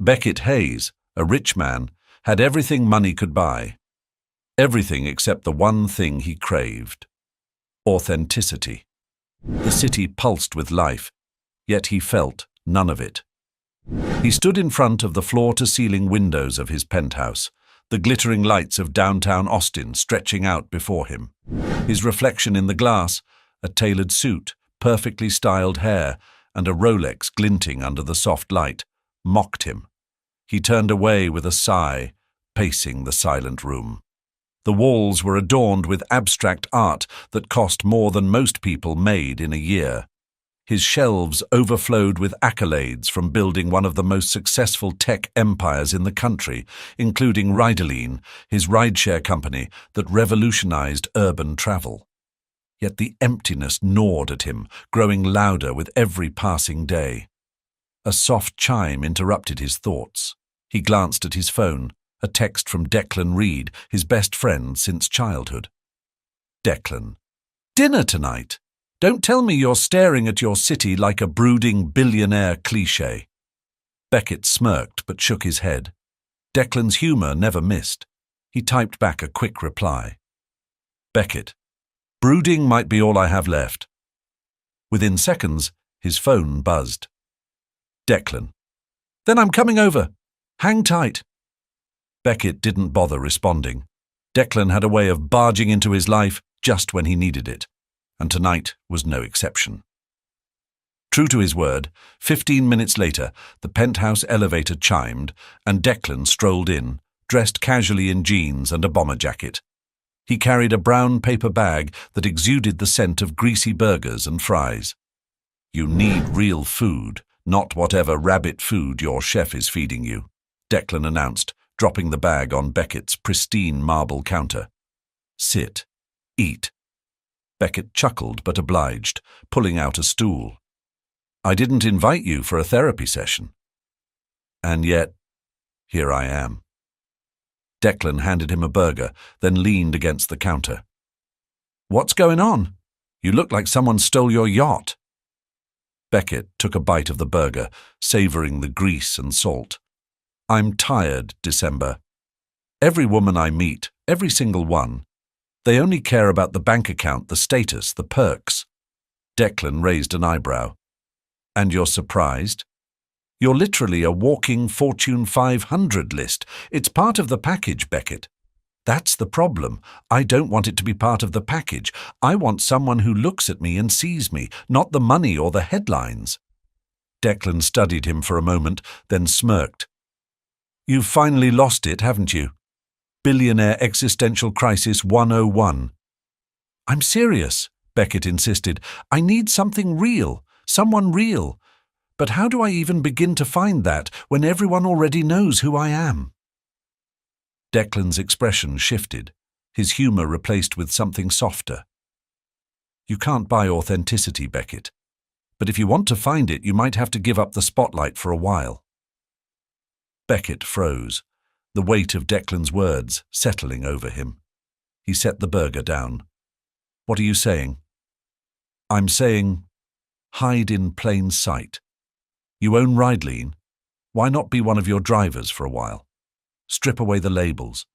Beckett Hayes, a rich man, had everything money could buy. Everything except the one thing he craved: authenticity. The city pulsed with life, yet he felt none of it. He stood in front of the floor-to-ceiling windows of his penthouse, the glittering lights of downtown Austin stretching out before him. His reflection in the glass, a tailored suit, perfectly styled hair, and a Rolex glinting under the soft light, mocked him. He turned away with a sigh, pacing the silent room. The walls were adorned with abstract art that cost more than most people made in a year. His shelves overflowed with accolades from building one of the most successful tech empires in the country, including Rideline, his rideshare company that revolutionized urban travel. Yet the emptiness gnawed at him, growing louder with every passing day. A soft chime interrupted his thoughts. He glanced at his phone, a text from Declan Reed, his best friend since childhood. Declan. "Dinner tonight. Don't tell me you're staring at your city like a brooding billionaire cliché." Beckett smirked but shook his head. Declan's humour never missed. He typed back a quick reply. Beckett. "Brooding might be all I have left." Within seconds, his phone buzzed. Declan. "Then I'm coming over. Hang tight." Beckett didn't bother responding. Declan had a way of barging into his life just when he needed it, and tonight was no exception. True to his word, 15 minutes later, the penthouse elevator chimed, and Declan strolled in, dressed casually in jeans and a bomber jacket. He carried a brown paper bag that exuded the scent of greasy burgers and fries. "You need real food, not whatever rabbit food your chef is feeding you," Declan announced, dropping the bag on Beckett's pristine marble counter. "Sit. Eat." Beckett chuckled but obliged, pulling out a stool. "I didn't invite you for a therapy session." "And yet, here I am." Declan handed him a burger, then leaned against the counter. "What's going on? You look like someone stole your yacht." Beckett took a bite of the burger, savouring the grease and salt. "I'm tired, December. Every woman I meet, every single one, they only care about the bank account, the status, the perks." Declan raised an eyebrow. "And you're surprised? You're literally a walking Fortune 500 list. It's part of the package, Beckett. That's the problem. I don't want it to be part of the package. I want someone who looks at me and sees me, not the money or the headlines." Declan studied him for a moment, then smirked. "You've finally lost it, haven't you? Billionaire Existential Crisis 101. "I'm serious," Beckett insisted. "I need something real, someone real. But how do I even begin to find that when everyone already knows who I am?" Declan's expression shifted, his humour replaced with something softer. "You can't buy authenticity, Beckett. But if you want to find it, you might have to give up the spotlight for a while." Beckett froze, the weight of Declan's words settling over him. He set the burger down. "What are you saying?" "I'm saying, hide in plain sight. You own Rideline. Why not be one of your drivers for a while? Strip away the labels.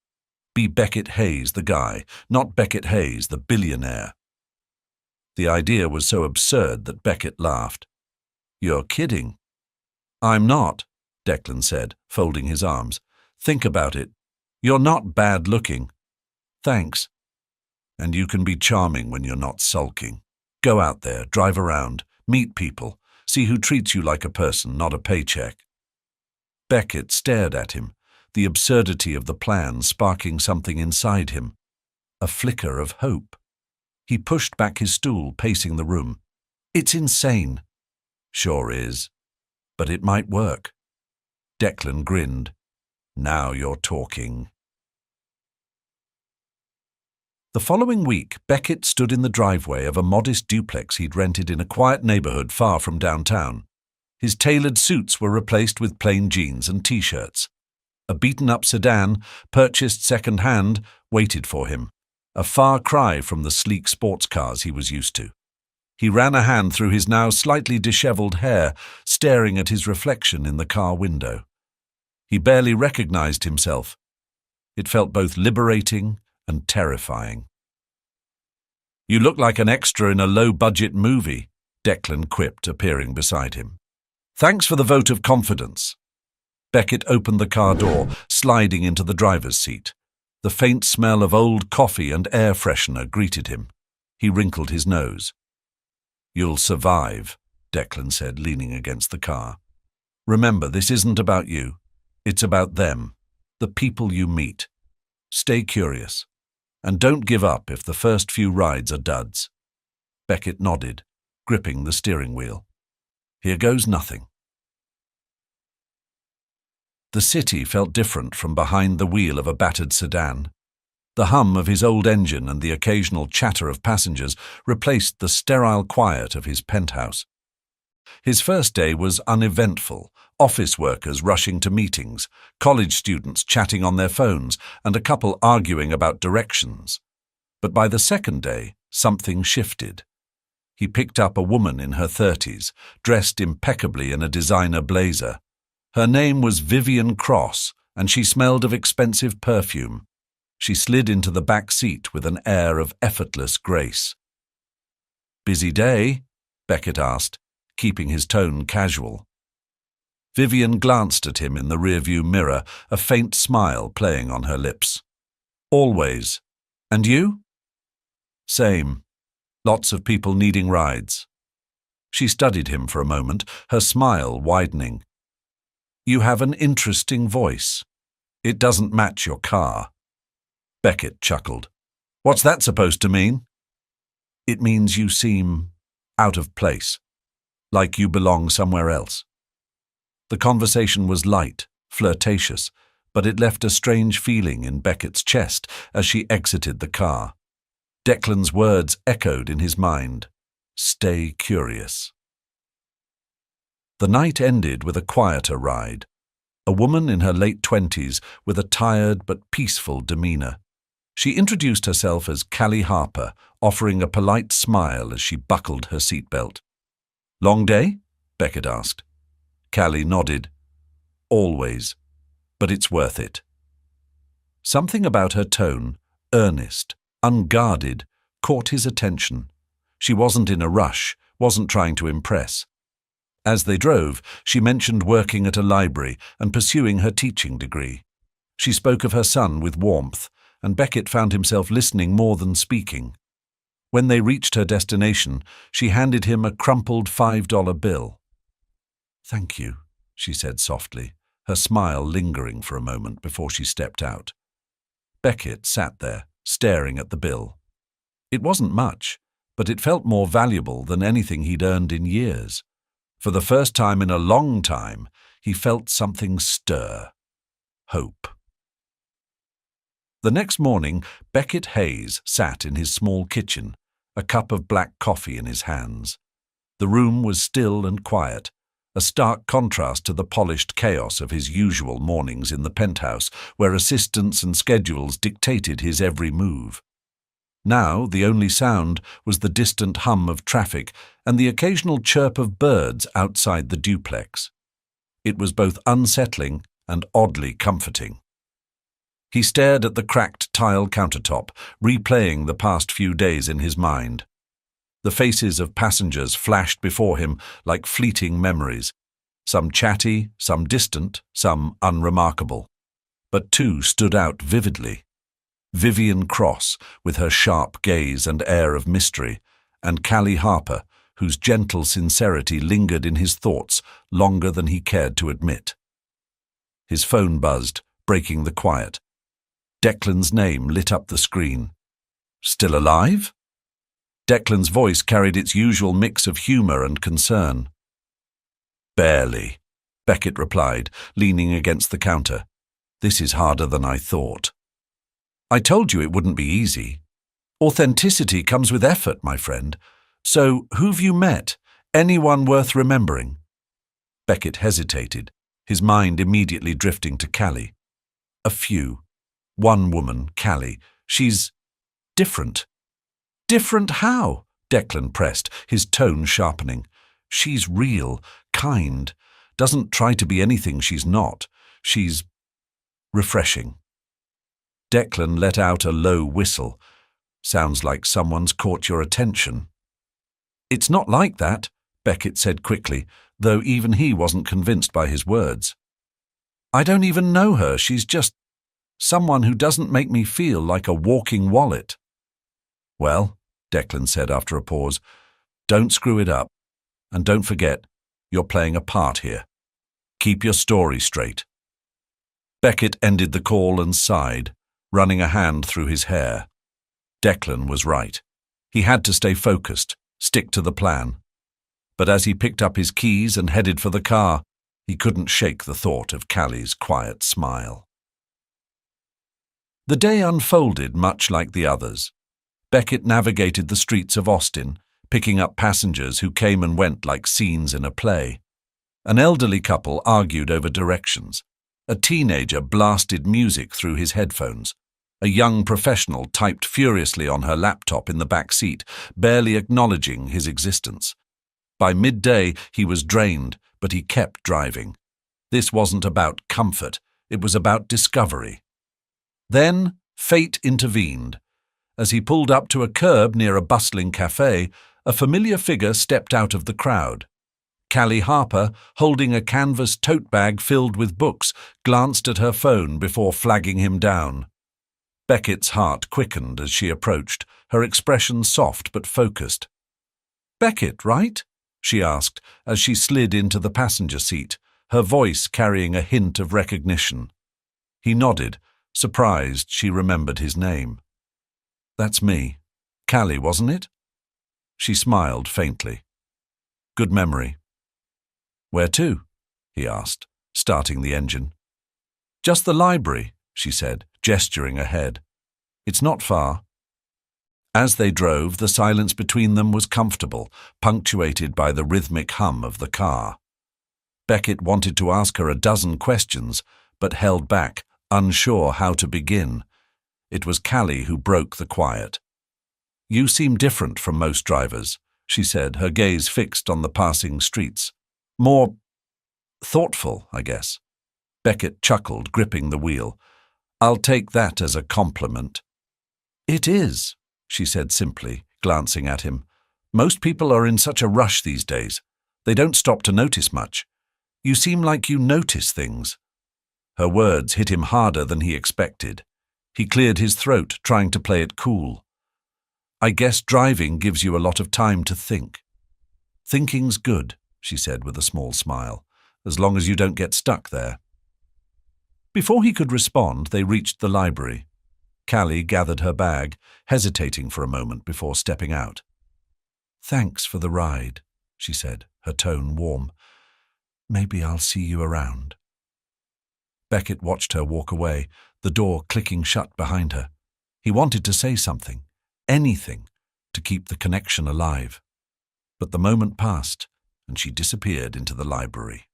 Be Beckett Hayes, the guy, not Beckett Hayes, the billionaire." The idea was so absurd that Beckett laughed. "You're kidding." "I'm not," Declan said, folding his arms. "Think about it. You're not bad-looking." "Thanks." "And you can be charming when you're not sulking. Go out there, drive around, meet people, see who treats you like a person, not a paycheck." Beckett stared at him, the absurdity of the plan sparking something inside him. A flicker of hope. He pushed back his stool, pacing the room. "It's insane." "Sure is. But it might work." Declan grinned. "Now you're talking." The following week, Beckett stood in the driveway of a modest duplex he'd rented in a quiet neighborhood far from downtown. His tailored suits were replaced with plain jeans and T-shirts. A beaten-up sedan, purchased second-hand, waited for him, a far cry from the sleek sports cars he was used to. He ran a hand through his now slightly disheveled hair, staring at his reflection in the car window. He barely recognized himself. It felt both liberating and terrifying. "You look like an extra in a low-budget movie," Declan quipped, appearing beside him. "Thanks for the vote of confidence." Beckett opened the car door, sliding into the driver's seat. The faint smell of old coffee and air freshener greeted him. He wrinkled his nose. "You'll survive," Declan said, leaning against the car. "Remember, this isn't about you. It's about them, the people you meet. Stay curious, and don't give up if the first few rides are duds." Beckett nodded, gripping the steering wheel. "Here goes nothing." The city felt different from behind the wheel of a battered sedan. The hum of his old engine and the occasional chatter of passengers replaced the sterile quiet of his penthouse. His first day was uneventful, office workers rushing to meetings, college students chatting on their phones, and a couple arguing about directions. But by the second day, something shifted. He picked up a woman in her 30s, dressed impeccably in a designer blazer. Her name was Vivian Cross, and she smelled of expensive perfume. She slid into the back seat with an air of effortless grace. "Busy day?" Beckett asked, keeping his tone casual. Vivian glanced at him in the rearview mirror, a faint smile playing on her lips. "Always. And you?" "Same. Lots of people needing rides." She studied him for a moment, her smile widening. "You have an interesting voice. It doesn't match your car." Beckett chuckled. "What's that supposed to mean?" "It means you seem out of place, like you belong somewhere else." The conversation was light, flirtatious, but it left a strange feeling in Beckett's chest as she exited the car. Declan's words echoed in his mind. "Stay curious." The night ended with a quieter ride. A woman in her late 20s with a tired but peaceful demeanor. She introduced herself as Callie Harper, offering a polite smile as she buckled her seatbelt. "Long day?" Beckett asked. Callie nodded. "Always, but it's worth it." Something about her tone, earnest, unguarded, caught his attention. She wasn't in a rush, wasn't trying to impress. As they drove, she mentioned working at a library and pursuing her teaching degree. She spoke of her son with warmth, and Beckett found himself listening more than speaking. When they reached her destination, she handed him a crumpled $5 bill. "Thank you," she said softly, her smile lingering for a moment before she stepped out. Beckett sat there, staring at the bill. It wasn't much, but it felt more valuable than anything he'd earned in years. For the first time in a long time, he felt something stir. Hope. The next morning, Beckett Hayes sat in his small kitchen, a cup of black coffee in his hands. The room was still and quiet, a stark contrast to the polished chaos of his usual mornings in the penthouse, where assistants and schedules dictated his every move. Now the only sound was the distant hum of traffic and the occasional chirp of birds outside the duplex. It was both unsettling and oddly comforting. He stared at the cracked tile countertop, replaying the past few days in his mind. The faces of passengers flashed before him like fleeting memories, some chatty, some distant, some unremarkable. But two stood out vividly. Vivian Cross, with her sharp gaze and air of mystery, and Callie Harper, whose gentle sincerity lingered in his thoughts longer than he cared to admit. His phone buzzed, breaking the quiet. Declan's name lit up the screen. "Still alive?" Declan's voice carried its usual mix of humor and concern. "Barely," Beckett replied, leaning against the counter. "This is harder than I thought." "I told you it wouldn't be easy. Authenticity comes with effort, my friend. So, who've you met? Anyone worth remembering?" Beckett hesitated, his mind immediately drifting to Callie. "A few. One woman, Callie. She's different." "Different how?" Declan pressed, his tone sharpening. "She's real, kind, doesn't try to be anything she's not. She's refreshing. Declan let out a low whistle. Sounds like someone's caught your attention. It's not like that, Beckett said quickly, though even he wasn't convinced by his words. I don't even know her. She's just someone who doesn't make me feel like a walking wallet. Well, Declan said after a pause, don't screw it up. And don't forget, you're playing a part here. Keep your story straight. Beckett ended the call and sighed, running a hand through his hair. Declan was right. He had to stay focused, stick to the plan. But as he picked up his keys and headed for the car, he couldn't shake the thought of Callie's quiet smile. The day unfolded much like the others. Beckett navigated the streets of Austin, picking up passengers who came and went like scenes in a play. An elderly couple argued over directions. A teenager blasted music through his headphones. A young professional typed furiously on her laptop in the back seat, barely acknowledging his existence. By midday, he was drained, but he kept driving. This wasn't about comfort, it was about discovery. Then, fate intervened. As he pulled up to a curb near a bustling cafe, a familiar figure stepped out of the crowd. Callie Harper, holding a canvas tote bag filled with books, glanced at her phone before flagging him down. Beckett's heart quickened as she approached, her expression soft but focused. "Beckett, right?" she asked as she slid into the passenger seat, her voice carrying a hint of recognition. He nodded, surprised she remembered his name. "That's me. Callie, wasn't it?" She smiled faintly. "Good memory." "Where to?" he asked, starting the engine. "Just the library," she said, gesturing ahead. "It's not far." As they drove, the silence between them was comfortable, punctuated by the rhythmic hum of the car. Beckett wanted to ask her a dozen questions, but held back, unsure how to begin. It was Callie who broke the quiet. "You seem different from most drivers," she said, her gaze fixed on the passing streets. "More thoughtful, I guess." Beckett chuckled, gripping the wheel. "I'll take that as a compliment." "It is," she said simply, glancing at him. "Most people are in such a rush these days. They don't stop to notice much. You seem like you notice things." Her words hit him harder than he expected. He cleared his throat, trying to play it cool. "I guess driving gives you a lot of time to think." "Thinking's good," she said with a small smile, "as long as you don't get stuck there." Before he could respond, they reached the library. Callie gathered her bag, hesitating for a moment before stepping out. "Thanks for the ride," she said, her tone warm. "Maybe I'll see you around." Beckett watched her walk away, the door clicking shut behind her. He wanted to say something, anything, to keep the connection alive. But the moment passed, and she disappeared into the library.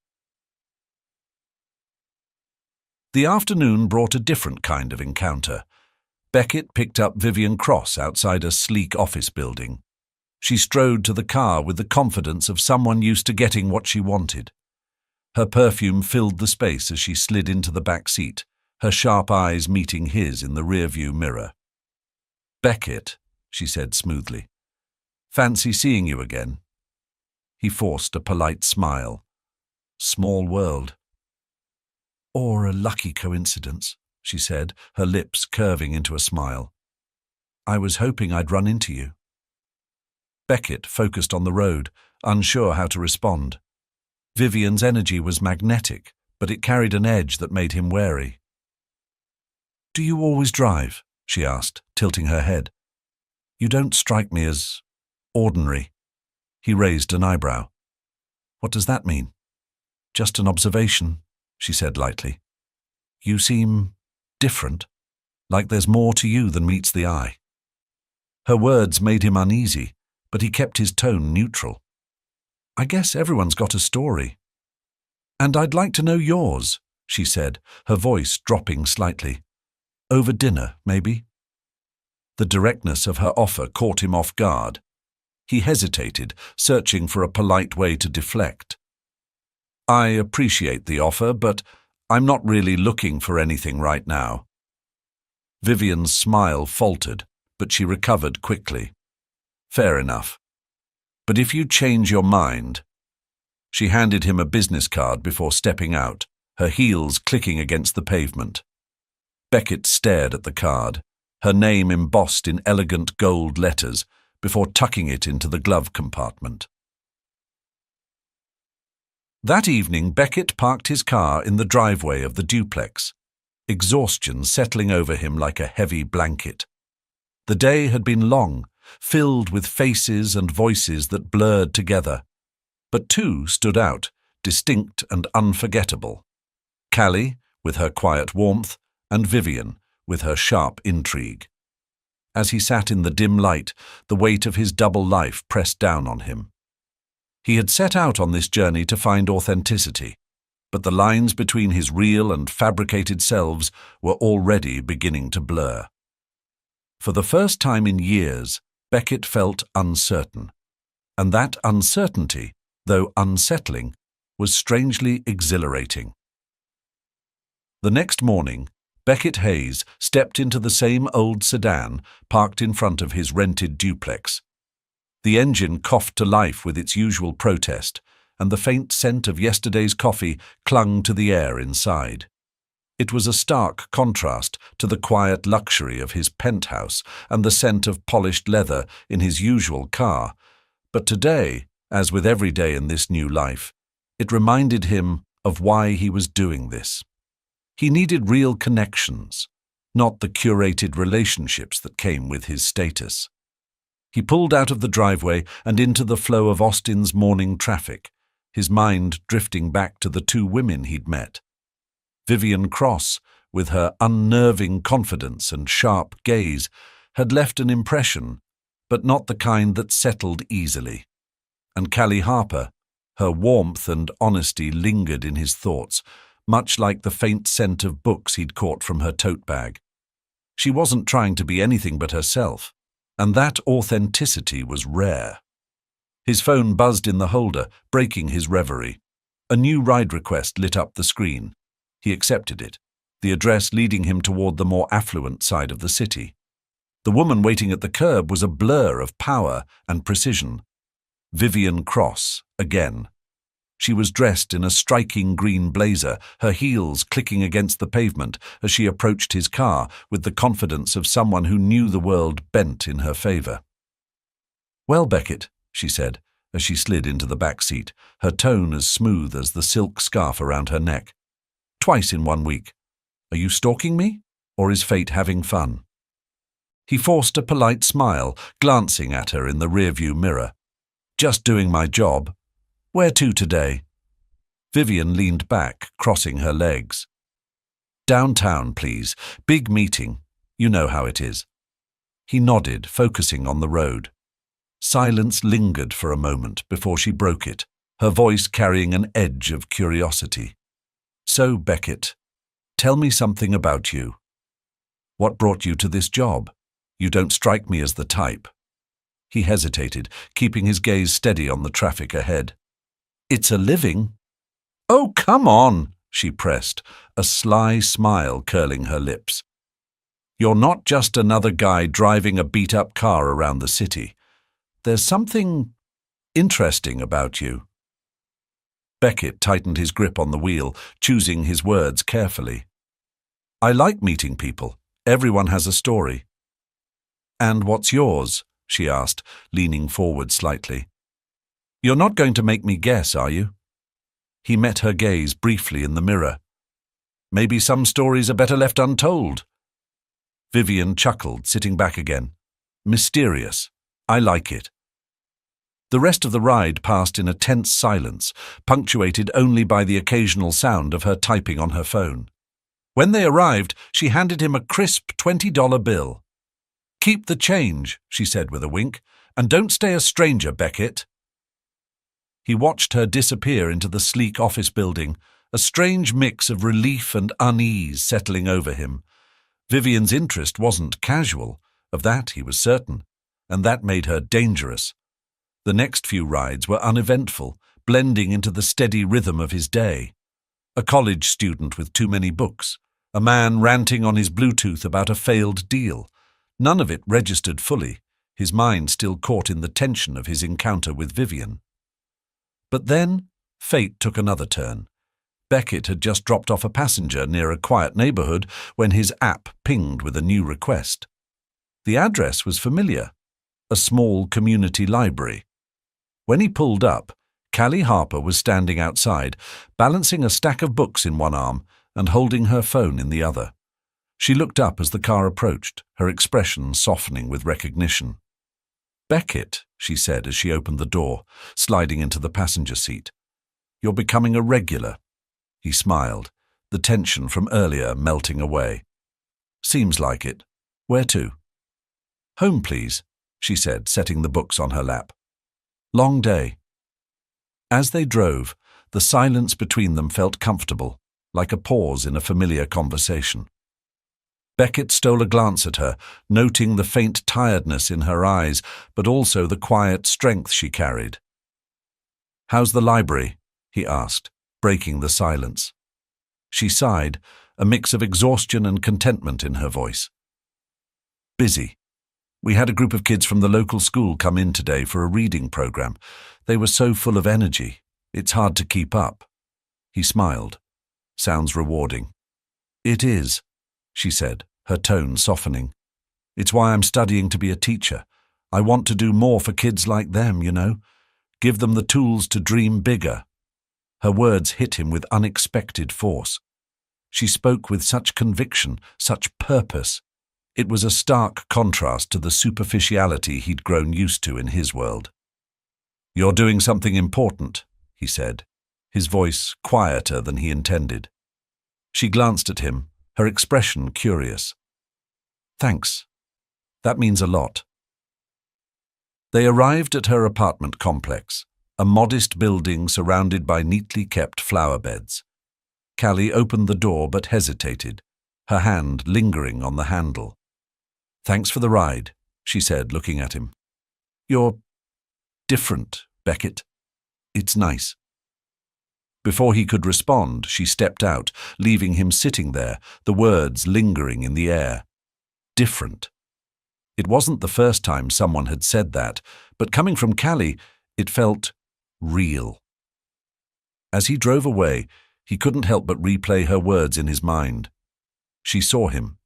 The afternoon brought a different kind of encounter. Beckett picked up Vivian Cross outside a sleek office building. She strode to the car with the confidence of someone used to getting what she wanted. Her perfume filled the space as she slid into the back seat, her sharp eyes meeting his in the rearview mirror. "Beckett," she said smoothly. "Fancy seeing you again." He forced a polite smile. "Small world." "Or a lucky coincidence," she said, her lips curving into a smile. "I was hoping I'd run into you." Beckett focused on the road, unsure how to respond. Vivian's energy was magnetic, but it carried an edge that made him wary. "Do you always drive?" she asked, tilting her head. "You don't strike me as ordinary." He raised an eyebrow. "What does that mean?" "Just an observation," she said lightly. "You seem different, like there's more to you than meets the eye." Her words made him uneasy, but he kept his tone neutral. "I guess everyone's got a story." "And I'd like to know yours," she said, her voice dropping slightly. "Over dinner, maybe?" The directness of her offer caught him off guard. He hesitated, searching for a polite way to deflect. "I appreciate the offer, but I'm not really looking for anything right now. Vivian's smile faltered, but she recovered quickly. Fair enough. But if you change your mind... She handed him a business card before stepping out, her heels clicking against the pavement. Beckett stared at the card, her name embossed in elegant gold letters, before tucking it into the glove compartment. That evening, Beckett parked his car in the driveway of the duplex, exhaustion settling over him like a heavy blanket. The day had been long, filled with faces and voices that blurred together. But two stood out, distinct and unforgettable. Callie, with her quiet warmth, and Vivian, with her sharp intrigue. As he sat in the dim light, the weight of his double life pressed down on him. He had set out on this journey to find authenticity, but the lines between his real and fabricated selves were already beginning to blur. For the first time in years, Beckett felt uncertain, and that uncertainty, though unsettling, was strangely exhilarating. The next morning, Beckett Hayes stepped into the same old sedan parked in front of his rented duplex. The engine coughed to life with its usual protest, and the faint scent of yesterday's coffee clung to the air inside. It was a stark contrast to the quiet luxury of his penthouse and the scent of polished leather in his usual car, but today, as with every day in this new life, it reminded him of why he was doing this. He needed real connections, not the curated relationships that came with his status. He pulled out of the driveway and into the flow of Austin's morning traffic, his mind drifting back to the two women he'd met. Vivian Cross, with her unnerving confidence and sharp gaze, had left an impression, but not the kind that settled easily. And Callie Harper, her warmth and honesty lingered in his thoughts, much like the faint scent of books he'd caught from her tote bag. She wasn't trying to be anything but herself, and that authenticity was rare. His phone buzzed in the holder, breaking his reverie. A new ride request lit up the screen. He accepted it, the address leading him toward the more affluent side of the city. The woman waiting at the curb was a blur of power and precision. Vivian Cross, again. She was dressed in a striking green blazer, her heels clicking against the pavement as she approached his car with the confidence of someone who knew the world bent in her favor. "Well, Beckett," she said, as she slid into the back seat, her tone as smooth as the silk scarf around her neck. "Twice in 1 week. Are you stalking me, or is fate having fun?" He forced a polite smile, glancing at her in the rearview mirror. "Just doing my job. Where to today?" Vivian leaned back, crossing her legs. "Downtown, please. Big meeting. You know how it is." He nodded, focusing on the road. Silence lingered for a moment before she broke it, her voice carrying an edge of curiosity. "So, Beckett, tell me something about you. What brought you to this job? You don't strike me as the type." He hesitated, keeping his gaze steady on the traffic ahead. "It's a living." "Oh, come on," she pressed, a sly smile curling her lips. "You're not just another guy driving a beat-up car around the city. There's something interesting about you." Beckett tightened his grip on the wheel, choosing his words carefully. "I like meeting people. Everyone has a story." "And what's yours?" she asked, leaning forward slightly. "You're not going to make me guess, are you?" He met her gaze briefly in the mirror. "Maybe some stories are better left untold." Vivian chuckled, sitting back again. "Mysterious. I like it." The rest of the ride passed in a tense silence, punctuated only by the occasional sound of her typing on her phone. When they arrived, she handed him a crisp $20 bill. "Keep the change," she said with a wink, "and don't stay a stranger, Beckett." He watched her disappear into the sleek office building, a strange mix of relief and unease settling over him. Vivian's interest wasn't casual, of that he was certain, and that made her dangerous. The next few rides were uneventful, blending into the steady rhythm of his day. A college student with too many books. A man ranting on his Bluetooth about a failed deal. None of it registered fully, his mind still caught in the tension of his encounter with Vivian. But then, fate took another turn. Beckett had just dropped off a passenger near a quiet neighborhood when his app pinged with a new request. The address was familiar, a small community library. When he pulled up, Callie Harper was standing outside, balancing a stack of books in one arm and holding her phone in the other. She looked up as the car approached, her expression softening with recognition. "Beckett," she said as she opened the door, sliding into the passenger seat. "You're becoming a regular." He smiled, the tension from earlier melting away. "Seems like it. Where to?" "Home, please," she said, setting the books on her lap. "Long day." As they drove, the silence between them felt comfortable, like a pause in a familiar conversation. Beckett stole a glance at her, noting the faint tiredness in her eyes, but also the quiet strength she carried. "How's the library?" he asked, breaking the silence. She sighed, a mix of exhaustion and contentment in her voice. "Busy. We had a group of kids from the local school come in today for a reading program. They were so full of energy. It's hard to keep up." He smiled. "Sounds rewarding." "It is," she said, her tone softening. "It's why I'm studying to be a teacher. I want to do more for kids like them, you know. Give them the tools to dream bigger." Her words hit him with unexpected force. She spoke with such conviction, such purpose. It was a stark contrast to the superficiality he'd grown used to in his world. "You're doing something important," he said, his voice quieter than he intended. She glanced at him, her expression curious. "Thanks. That means a lot." They arrived at her apartment complex, a modest building surrounded by neatly kept flower beds. Callie opened the door but hesitated, her hand lingering on the handle. "Thanks for the ride," she said, looking at him. "You're different, Beckett. It's nice." Before he could respond, she stepped out, leaving him sitting there, the words lingering in the air. Different. It wasn't the first time someone had said that, but coming from Callie, it felt real. As he drove away, he couldn't help but replay her words in his mind. She saw him,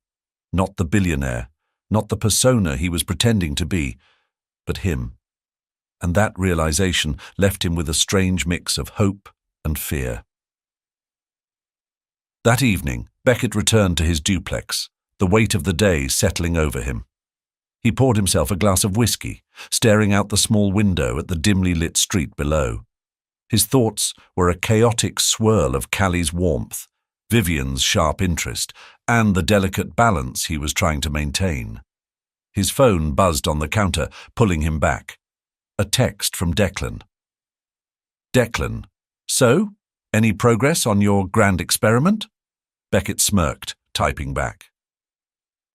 not the billionaire, not the persona he was pretending to be, but him. And that realization left him with a strange mix of hope and fear. That evening, Beckett returned to his duplex, the weight of the day settling over him. He poured himself a glass of whiskey, staring out the small window at the dimly lit street below. His thoughts were a chaotic swirl of Callie's warmth, Vivian's sharp interest, and the delicate balance he was trying to maintain. His phone buzzed on the counter, pulling him back. A text from Declan. "Declan, so, any progress on your grand experiment?" Beckett smirked, typing back.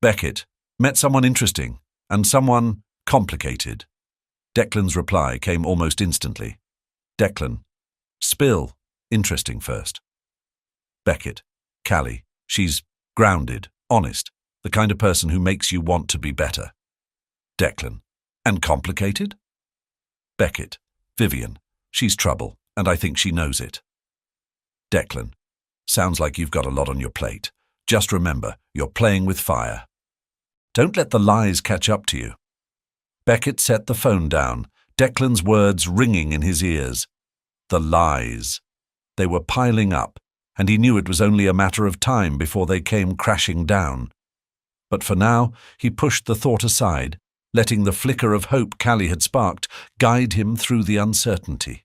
"Beckett, met someone interesting, and someone complicated." Declan's reply came almost instantly. Declan, "Spill, interesting first." Beckett, "Callie, she's grounded, honest, the kind of person who makes you want to be better." Declan, "And complicated?" Beckett, "Vivian, she's trouble, and I think she knows it." Declan, "Sounds like you've got a lot on your plate. Just remember, you're playing with fire. Don't let the lies catch up to you." Beckett set the phone down, Declan's words ringing in his ears. The lies. They were piling up, and he knew it was only a matter of time before they came crashing down. But for now, he pushed the thought aside, letting the flicker of hope Callie had sparked guide him through the uncertainty.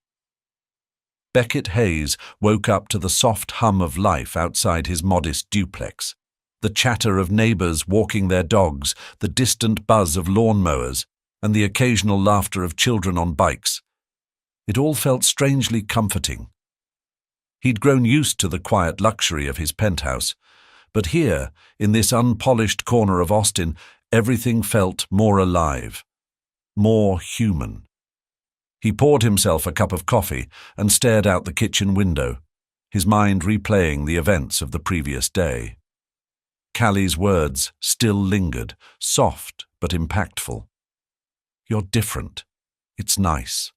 Beckett Hayes woke up to the soft hum of life outside his modest duplex. The chatter of neighbors walking their dogs, the distant buzz of lawnmowers, and the occasional laughter of children on bikes. It all felt strangely comforting. He'd grown used to the quiet luxury of his penthouse, but here, in this unpolished corner of Austin, everything felt more alive, more human. He poured himself a cup of coffee and stared out the kitchen window. his mind replaying the events of the previous day. Callie's words still lingered, soft but impactful. "You're different. It's nice."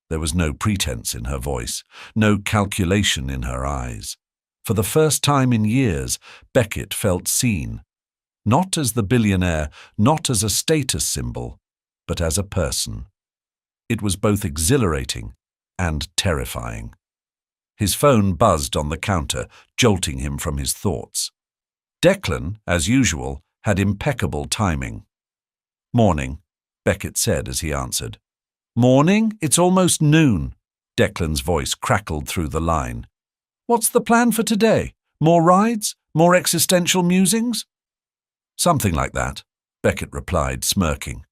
There was no pretense in her voice, no calculation in her eyes. For the first time in years, Beckett felt seen, not as the billionaire, not as a status symbol, but as a person. It was both exhilarating and terrifying. His phone buzzed on the counter, jolting him from his thoughts. Declan, as usual, had impeccable timing. "Morning," Beckett said as he answered. "Morning? It's almost noon." Declan's voice crackled through the line. "What's the plan for today? More rides? More existential musings?" "Something like that," Beckett replied, smirking.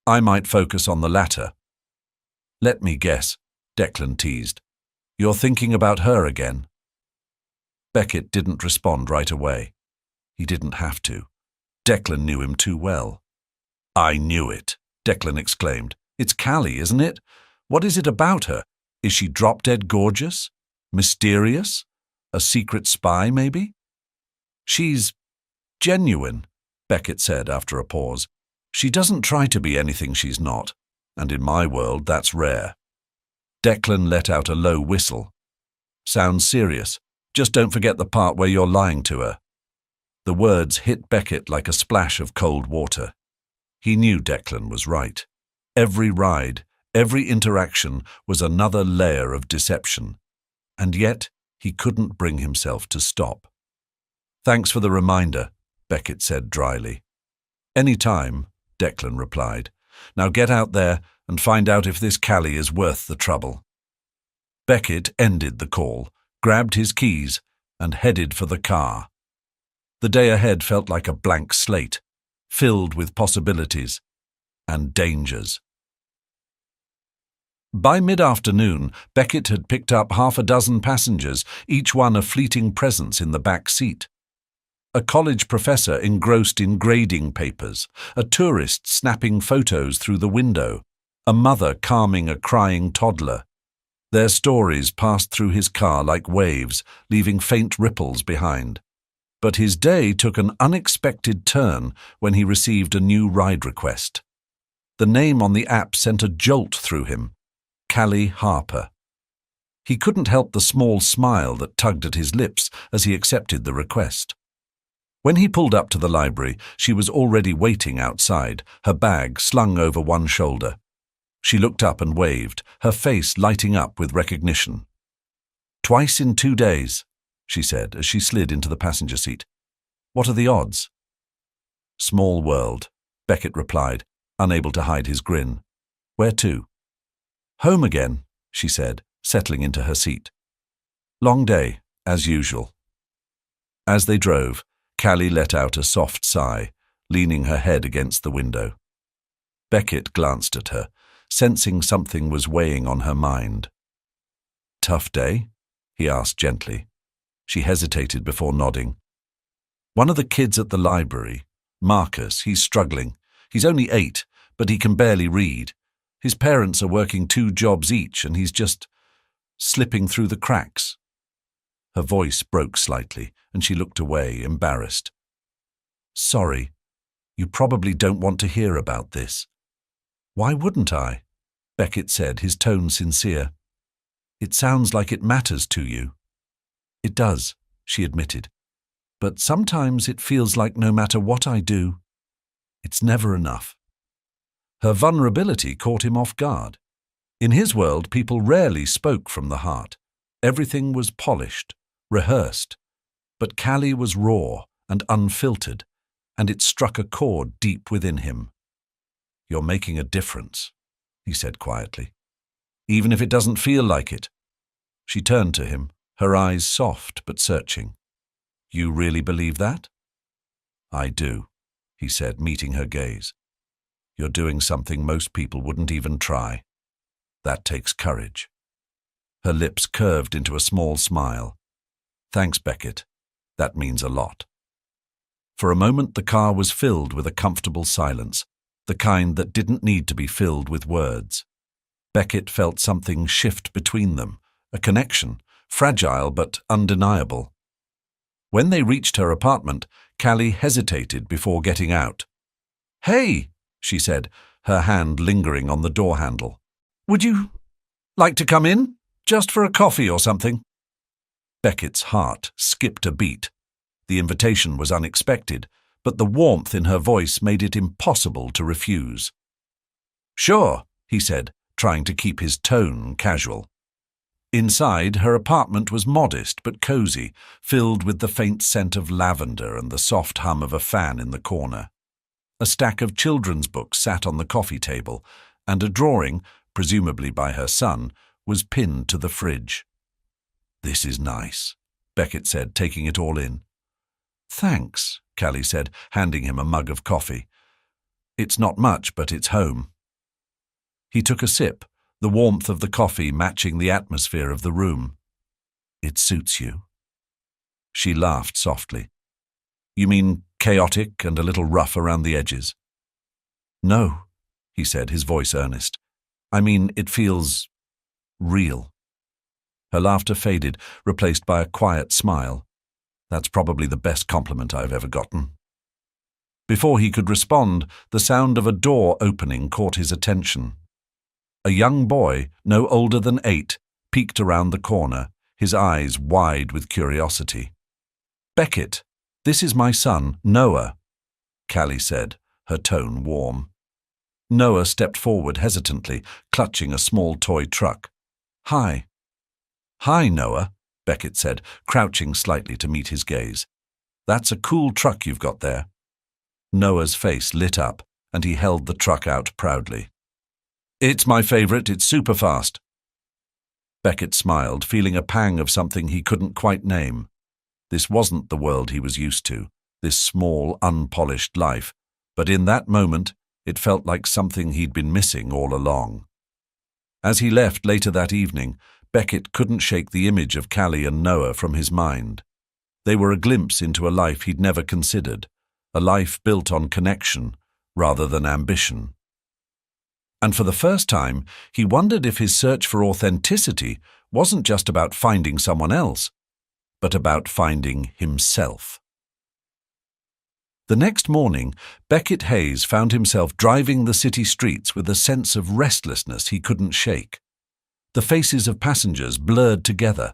"I might focus on the latter." "Let me guess," Declan teased. "You're thinking about her again." Beckett didn't respond right away. He didn't have to. Declan knew him too well. "I knew it," Declan exclaimed. "It's Callie, isn't it? What is it about her? Is she drop-dead gorgeous? Mysterious? A secret spy, maybe?" "She's genuine," Beckett said after a pause. "She doesn't try to be anything she's not, and in my world that's rare." Declan let out a low whistle. "Sounds serious. Just don't forget the part where you're lying to her." The words hit Beckett like a splash of cold water. He knew Declan was right. Every ride, every interaction was another layer of deception. And yet, he couldn't bring himself to stop. "Thanks for the reminder," Beckett said dryly. "Any time," Declan replied. "Now get out there and find out if this Callie is worth the trouble." Beckett ended the call, grabbed his keys, and headed for the car. The day ahead felt like a blank slate, filled with possibilities and dangers. By mid-afternoon, Beckett had picked up half a dozen passengers, each one a fleeting presence in the back seat. A college professor engrossed in grading papers, a tourist snapping photos through the window, a mother calming a crying toddler. Their stories passed through his car like waves, leaving faint ripples behind. But his day took an unexpected turn when he received a new ride request. The name on the app sent a jolt through him. Callie Harper. He couldn't help the small smile that tugged at his lips as he accepted the request. When he pulled up to the library, she was already waiting outside, her bag slung over one shoulder. She looked up and waved, her face lighting up with recognition. "Twice in 2 days," she said as she slid into the passenger seat. "What are the odds?" "Small world," Beckett replied, unable to hide his grin. "Where to?" "Home again," she said, settling into her seat. "Long day, as usual." As they drove, Callie let out a soft sigh, leaning her head against the window. Beckett glanced at her, sensing something was weighing on her mind. "Tough day?" he asked gently. She hesitated before nodding. "One of the kids at the library, Marcus, he's struggling. He's only 8, but he can barely read. His parents are working 2 jobs each, and he's just slipping through the cracks." Her voice broke slightly, and she looked away, embarrassed. "Sorry, you probably don't want to hear about this." "Why wouldn't I?" Beckett said, his tone sincere. "It sounds like it matters to you." "It does," she admitted. "But sometimes it feels like no matter what I do, it's never enough." Her vulnerability caught him off guard. In his world, people rarely spoke from the heart. Everything was polished, rehearsed. But Callie was raw and unfiltered, and it struck a chord deep within him. "You're making a difference," he said quietly. "Even if it doesn't feel like it." She turned to him, her eyes soft but searching. "You really believe that?" "I do," he said, meeting her gaze. "You're doing something most people wouldn't even try. That takes courage." Her lips curved into a small smile. "Thanks, Beckett. That means a lot." For a moment the car was filled with a comfortable silence, the kind that didn't need to be filled with words. Beckett felt something shift between them, a connection, fragile but undeniable. When they reached her apartment, Callie hesitated before getting out. "Hey," she said, her hand lingering on the door handle. "Would you like to come in? Just for a coffee or something?" Beckett's heart skipped a beat. The invitation was unexpected, but the warmth in her voice made it impossible to refuse. "Sure," he said, trying to keep his tone casual. Inside, her apartment was modest but cozy, filled with the faint scent of lavender and the soft hum of a fan in the corner. A stack of children's books sat on the coffee table, and a drawing, presumably by her son, was pinned to the fridge. "This is nice," Beckett said, taking it all in. "Thanks," Callie said, handing him a mug of coffee. "It's not much, but it's home." He took a sip, the warmth of the coffee matching the atmosphere of the room. "It suits you." She laughed softly. "You mean chaotic and a little rough around the edges?" "No," he said, his voice earnest. "I mean, it feels real." Her laughter faded, replaced by a quiet smile. "That's probably the best compliment I've ever gotten." Before he could respond, the sound of a door opening caught his attention. A young boy, no older than 8, peeked around the corner, his eyes wide with curiosity. "Beckett, this is my son, Noah," Callie said, her tone warm. Noah stepped forward hesitantly, clutching a small toy truck. "Hi." "Hi, Noah," Beckett said, crouching slightly to meet his gaze. "That's a cool truck you've got there." Noah's face lit up, and he held the truck out proudly. "It's my favorite, it's super fast." Beckett smiled, feeling a pang of something he couldn't quite name. This wasn't the world he was used to, this small, unpolished life, but in that moment, it felt like something he'd been missing all along. As he left later that evening, Beckett couldn't shake the image of Callie and Noah from his mind. They were a glimpse into a life he'd never considered, a life built on connection rather than ambition. And for the first time, he wondered if his search for authenticity wasn't just about finding someone else, but about finding himself. The next morning, Beckett Hayes found himself driving the city streets with a sense of restlessness he couldn't shake. The faces of passengers blurred together,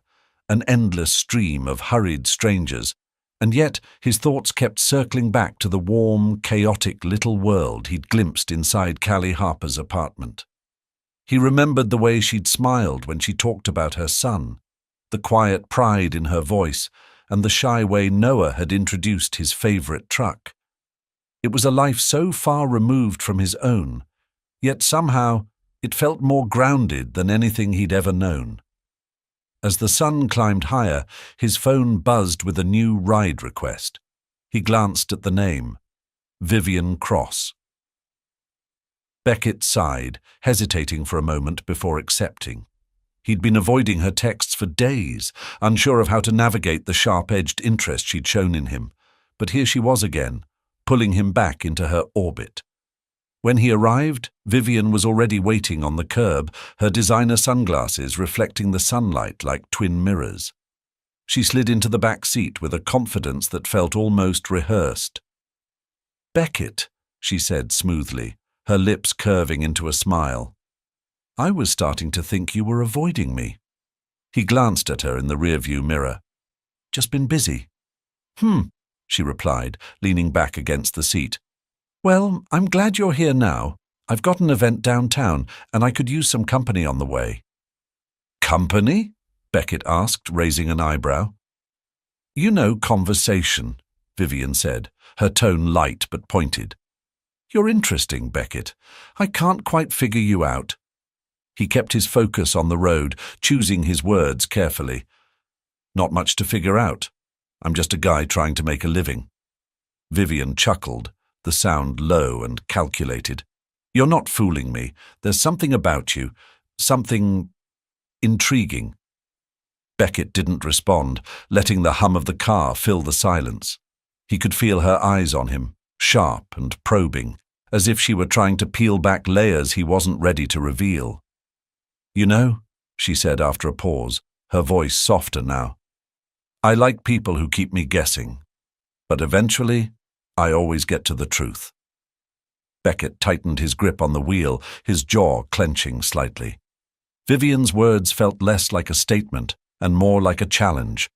an endless stream of hurried strangers, and yet his thoughts kept circling back to the warm, chaotic little world he'd glimpsed inside Callie Harper's apartment. He remembered the way she'd smiled when she talked about her son, the quiet pride in her voice, and the shy way Noah had introduced his favorite truck. It was a life so far removed from his own, yet somehow it felt more grounded than anything he'd ever known. As the sun climbed higher, his phone buzzed with a new ride request. He glanced at the name, Vivian Cross. Beckett sighed, hesitating for a moment before accepting. He'd been avoiding her texts for days, unsure of how to navigate the sharp-edged interest she'd shown in him. But here she was again, pulling him back into her orbit. When he arrived, Vivian was already waiting on the curb, her designer sunglasses reflecting the sunlight like twin mirrors. She slid into the back seat with a confidence that felt almost rehearsed. "Beckett," she said smoothly, her lips curving into a smile. "I was starting to think you were avoiding me." He glanced at her in the rearview mirror. "Just been busy." She replied, leaning back against the seat. "Well, I'm glad you're here now. I've got an event downtown, and I could use some company on the way." "Company?" Beckett asked, raising an eyebrow. "You know, conversation," Vivian said, her tone light but pointed. "You're interesting, Beckett. I can't quite figure you out." He kept his focus on the road, choosing his words carefully. "Not much to figure out. I'm just a guy trying to make a living." Vivian chuckled, the sound low and calculated. "You're not fooling me. There's something about you, something intriguing." Beckett didn't respond, letting the hum of the car fill the silence. He could feel her eyes on him, sharp and probing, as if she were trying to peel back layers he wasn't ready to reveal. "You know," she said after a pause, her voice softer now. "I like people who keep me guessing, but eventually, I always get to the truth." Beckett tightened his grip on the wheel, his jaw clenching slightly. Vivian's words felt less like a statement and more like a challenge,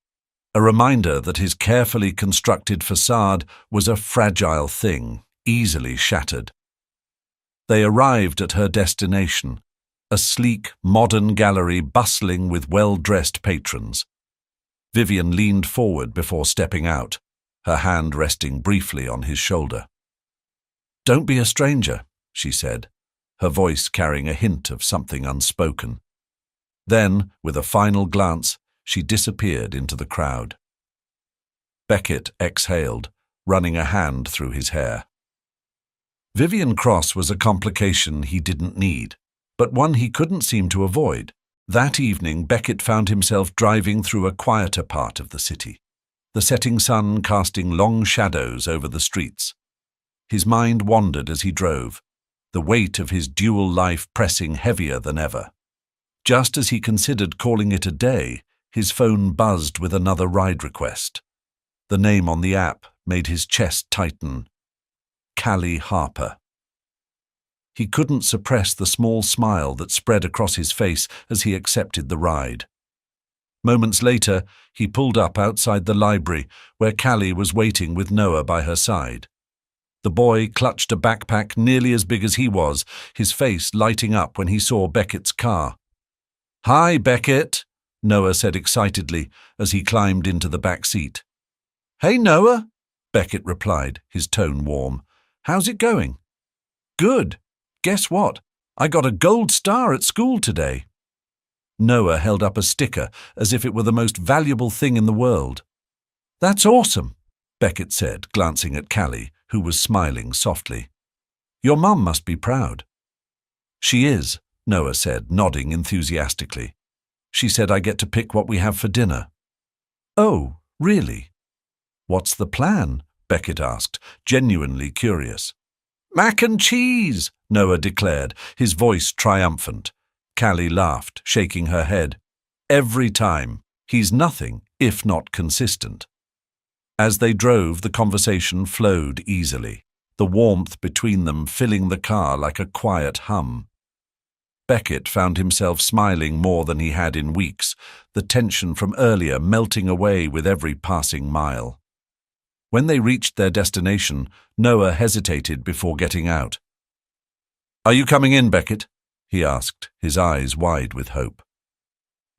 a reminder that his carefully constructed facade was a fragile thing, easily shattered. They arrived at her destination, a sleek, modern gallery bustling with well-dressed patrons. Vivian leaned forward before stepping out, her hand resting briefly on his shoulder. "Don't be a stranger," she said, her voice carrying a hint of something unspoken. Then, with a final glance, she disappeared into the crowd. Beckett exhaled, running a hand through his hair. Vivian Cross was a complication he didn't need, but one he couldn't seem to avoid. That evening, Beckett found himself driving through a quieter part of the city, the setting sun casting long shadows over the streets. His mind wandered as he drove, the weight of his dual life pressing heavier than ever. Just as he considered calling it a day, his phone buzzed with another ride request. The name on the app made his chest tighten. Callie Harper. He couldn't suppress the small smile that spread across his face as he accepted the ride. Moments later, he pulled up outside the library, where Callie was waiting with Noah by her side. The boy clutched a backpack nearly as big as he was, his face lighting up when he saw Beckett's car. "Hi, Beckett," Noah said excitedly as he climbed into the back seat. "Hey, Noah," Beckett replied, his tone warm. "How's it going?" "Good. Guess what? I got a gold star at school today." Noah held up a sticker as if it were the most valuable thing in the world. "That's awesome," Beckett said, glancing at Callie, who was smiling softly. "Your mum must be proud." "She is," Noah said, nodding enthusiastically. "She said I get to pick what we have for dinner." "Oh, really?" "What's the plan?" Beckett asked, genuinely curious. "Mac and cheese," Noah declared, his voice triumphant. Callie laughed, shaking her head. "Every time. He's nothing if not consistent." As they drove, the conversation flowed easily, the warmth between them filling the car like a quiet hum. Beckett found himself smiling more than he had in weeks, the tension from earlier melting away with every passing mile. When they reached their destination, Noah hesitated before getting out. "Are you coming in, Beckett?" he asked, his eyes wide with hope.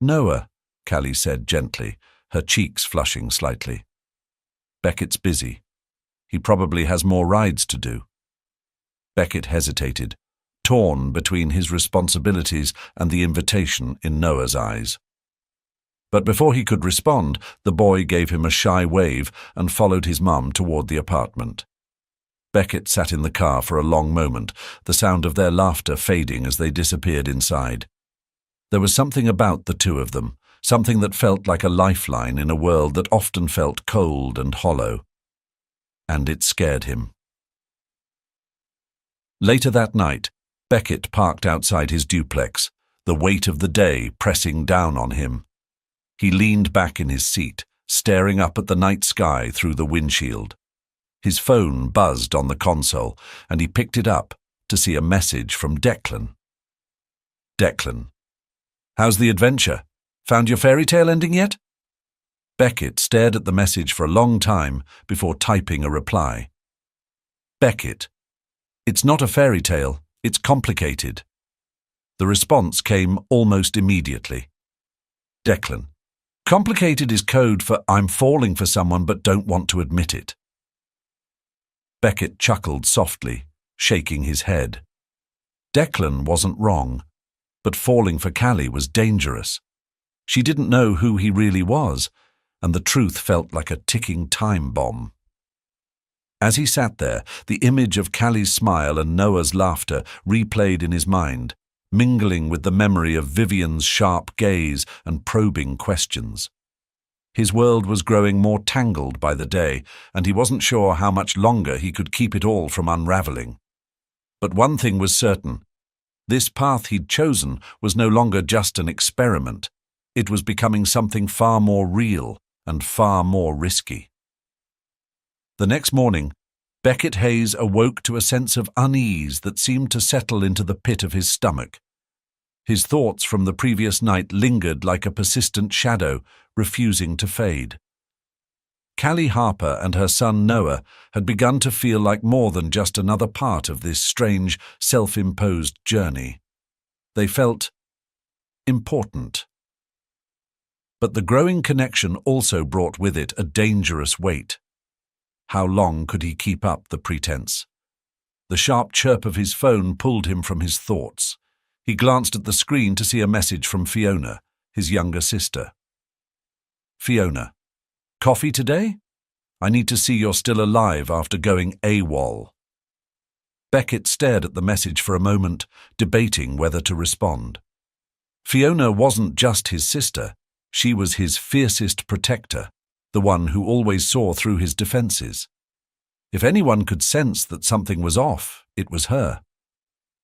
"Noah," Callie said gently, her cheeks flushing slightly. "Beckett's busy. He probably has more rides to do." Beckett hesitated, torn between his responsibilities and the invitation in Noah's eyes. But before he could respond, the boy gave him a shy wave and followed his mum toward the apartment. Beckett sat in the car for a long moment, the sound of their laughter fading as they disappeared inside. There was something about the two of them, something that felt like a lifeline in a world that often felt cold and hollow. And it scared him. Later that night, Beckett parked outside his duplex, the weight of the day pressing down on him. He leaned back in his seat, staring up at the night sky through the windshield. His phone buzzed on the console, and he picked it up to see a message from Declan. "Declan. How's the adventure? Found your fairy tale ending yet?" Beckett stared at the message for a long time before typing a reply. "Beckett. It's not a fairy tale, it's complicated." The response came almost immediately. Declan. "Complicated is code for I'm falling for someone but don't want to admit it." Beckett chuckled softly, shaking his head. Declan wasn't wrong, but falling for Callie was dangerous. She didn't know who he really was, and the truth felt like a ticking time bomb. As he sat there, the image of Callie's smile and Noah's laughter replayed in his mind, mingling with the memory of Vivian's sharp gaze and probing questions. His world was growing more tangled by the day, and he wasn't sure how much longer he could keep it all from unraveling. But one thing was certain. This path he'd chosen was no longer just an experiment. It was becoming something far more real and far more risky. The next morning, Beckett Hayes awoke to a sense of unease that seemed to settle into the pit of his stomach. His thoughts from the previous night lingered like a persistent shadow, refusing to fade. Callie Harper and her son Noah had begun to feel like more than just another part of this strange, self-imposed journey. They felt important. But the growing connection also brought with it a dangerous weight. How long could he keep up the pretense? The sharp chirp of his phone pulled him from his thoughts. He glanced at the screen to see a message from Fiona, his younger sister. Fiona, coffee today? I need to see you're still alive after going AWOL. Beckett stared at the message for a moment, debating whether to respond. Fiona wasn't just his sister. She was his fiercest protector, the one who always saw through his defenses. If anyone could sense that something was off, it was her.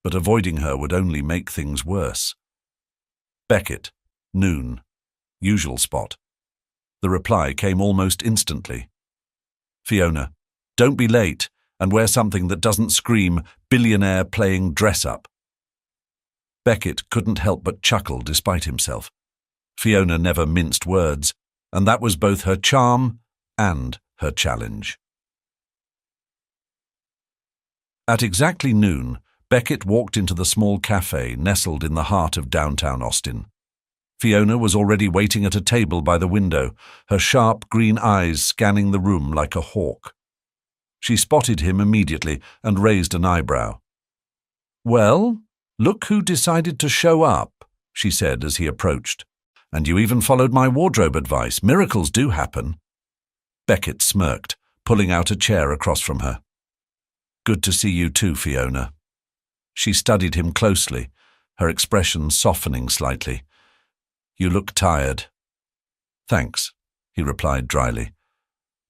But avoiding her would only make things worse. Beckett, noon, usual spot. The reply came almost instantly. Fiona, don't be late and wear something that doesn't scream billionaire playing dress-up. Beckett couldn't help but chuckle despite himself. Fiona never minced words, and that was both her charm and her challenge. At exactly noon, Beckett walked into the small cafe nestled in the heart of downtown Austin. Fiona was already waiting at a table by the window, her sharp green eyes scanning the room like a hawk. She spotted him immediately and raised an eyebrow. "Well, look who decided to show up," she said as he approached. "And you even followed my wardrobe advice. Miracles do happen." Beckett smirked, pulling out a chair across from her. "Good to see you too, Fiona." She studied him closely, her expression softening slightly. "You look tired." "Thanks," he replied dryly.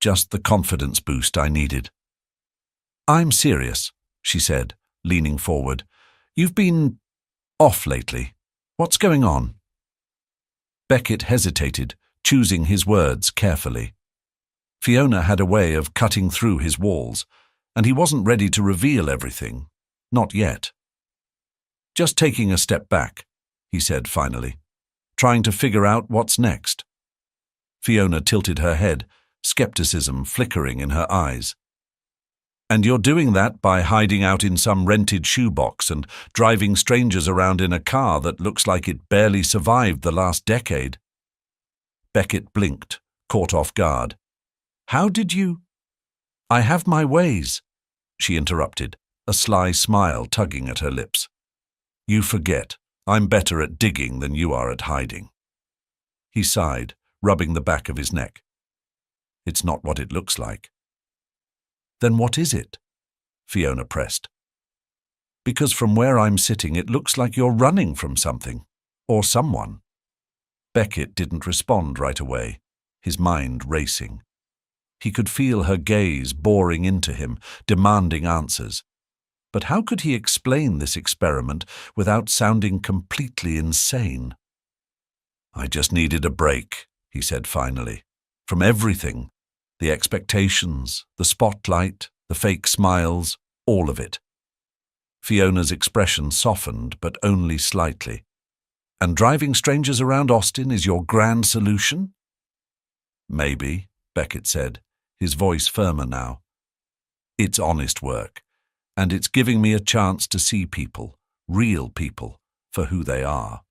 "Just the confidence boost I needed." "I'm serious," she said, leaning forward. "You've been off lately. What's going on?" Beckett hesitated, choosing his words carefully. Fiona had a way of cutting through his walls, and he wasn't ready to reveal everything. Not yet. "Just taking a step back," he said finally, "trying to figure out what's next." Fiona tilted her head, skepticism flickering in her eyes. "And you're doing that by hiding out in some rented shoebox and driving strangers around in a car that looks like it barely survived the last decade?" Beckett blinked, caught off guard. "How did you—" "I have my ways," she interrupted, a sly smile tugging at her lips. "You forget. I'm better at digging than you are at hiding." He sighed, rubbing the back of his neck. "It's not what it looks like." "Then what is it?" Fiona pressed. "Because from where I'm sitting it looks like you're running from something, or someone." Beckett didn't respond right away, his mind racing. He could feel her gaze boring into him, demanding answers. But how could he explain this experiment without sounding completely insane? "I just needed a break," he said finally. "From everything. The expectations, the spotlight, the fake smiles, all of it." Fiona's expression softened, but only slightly. "And driving strangers around Austin is your grand solution?" "Maybe," Beckett said, his voice firmer now. "It's honest work, and it's giving me a chance to see people, real people, for who they are."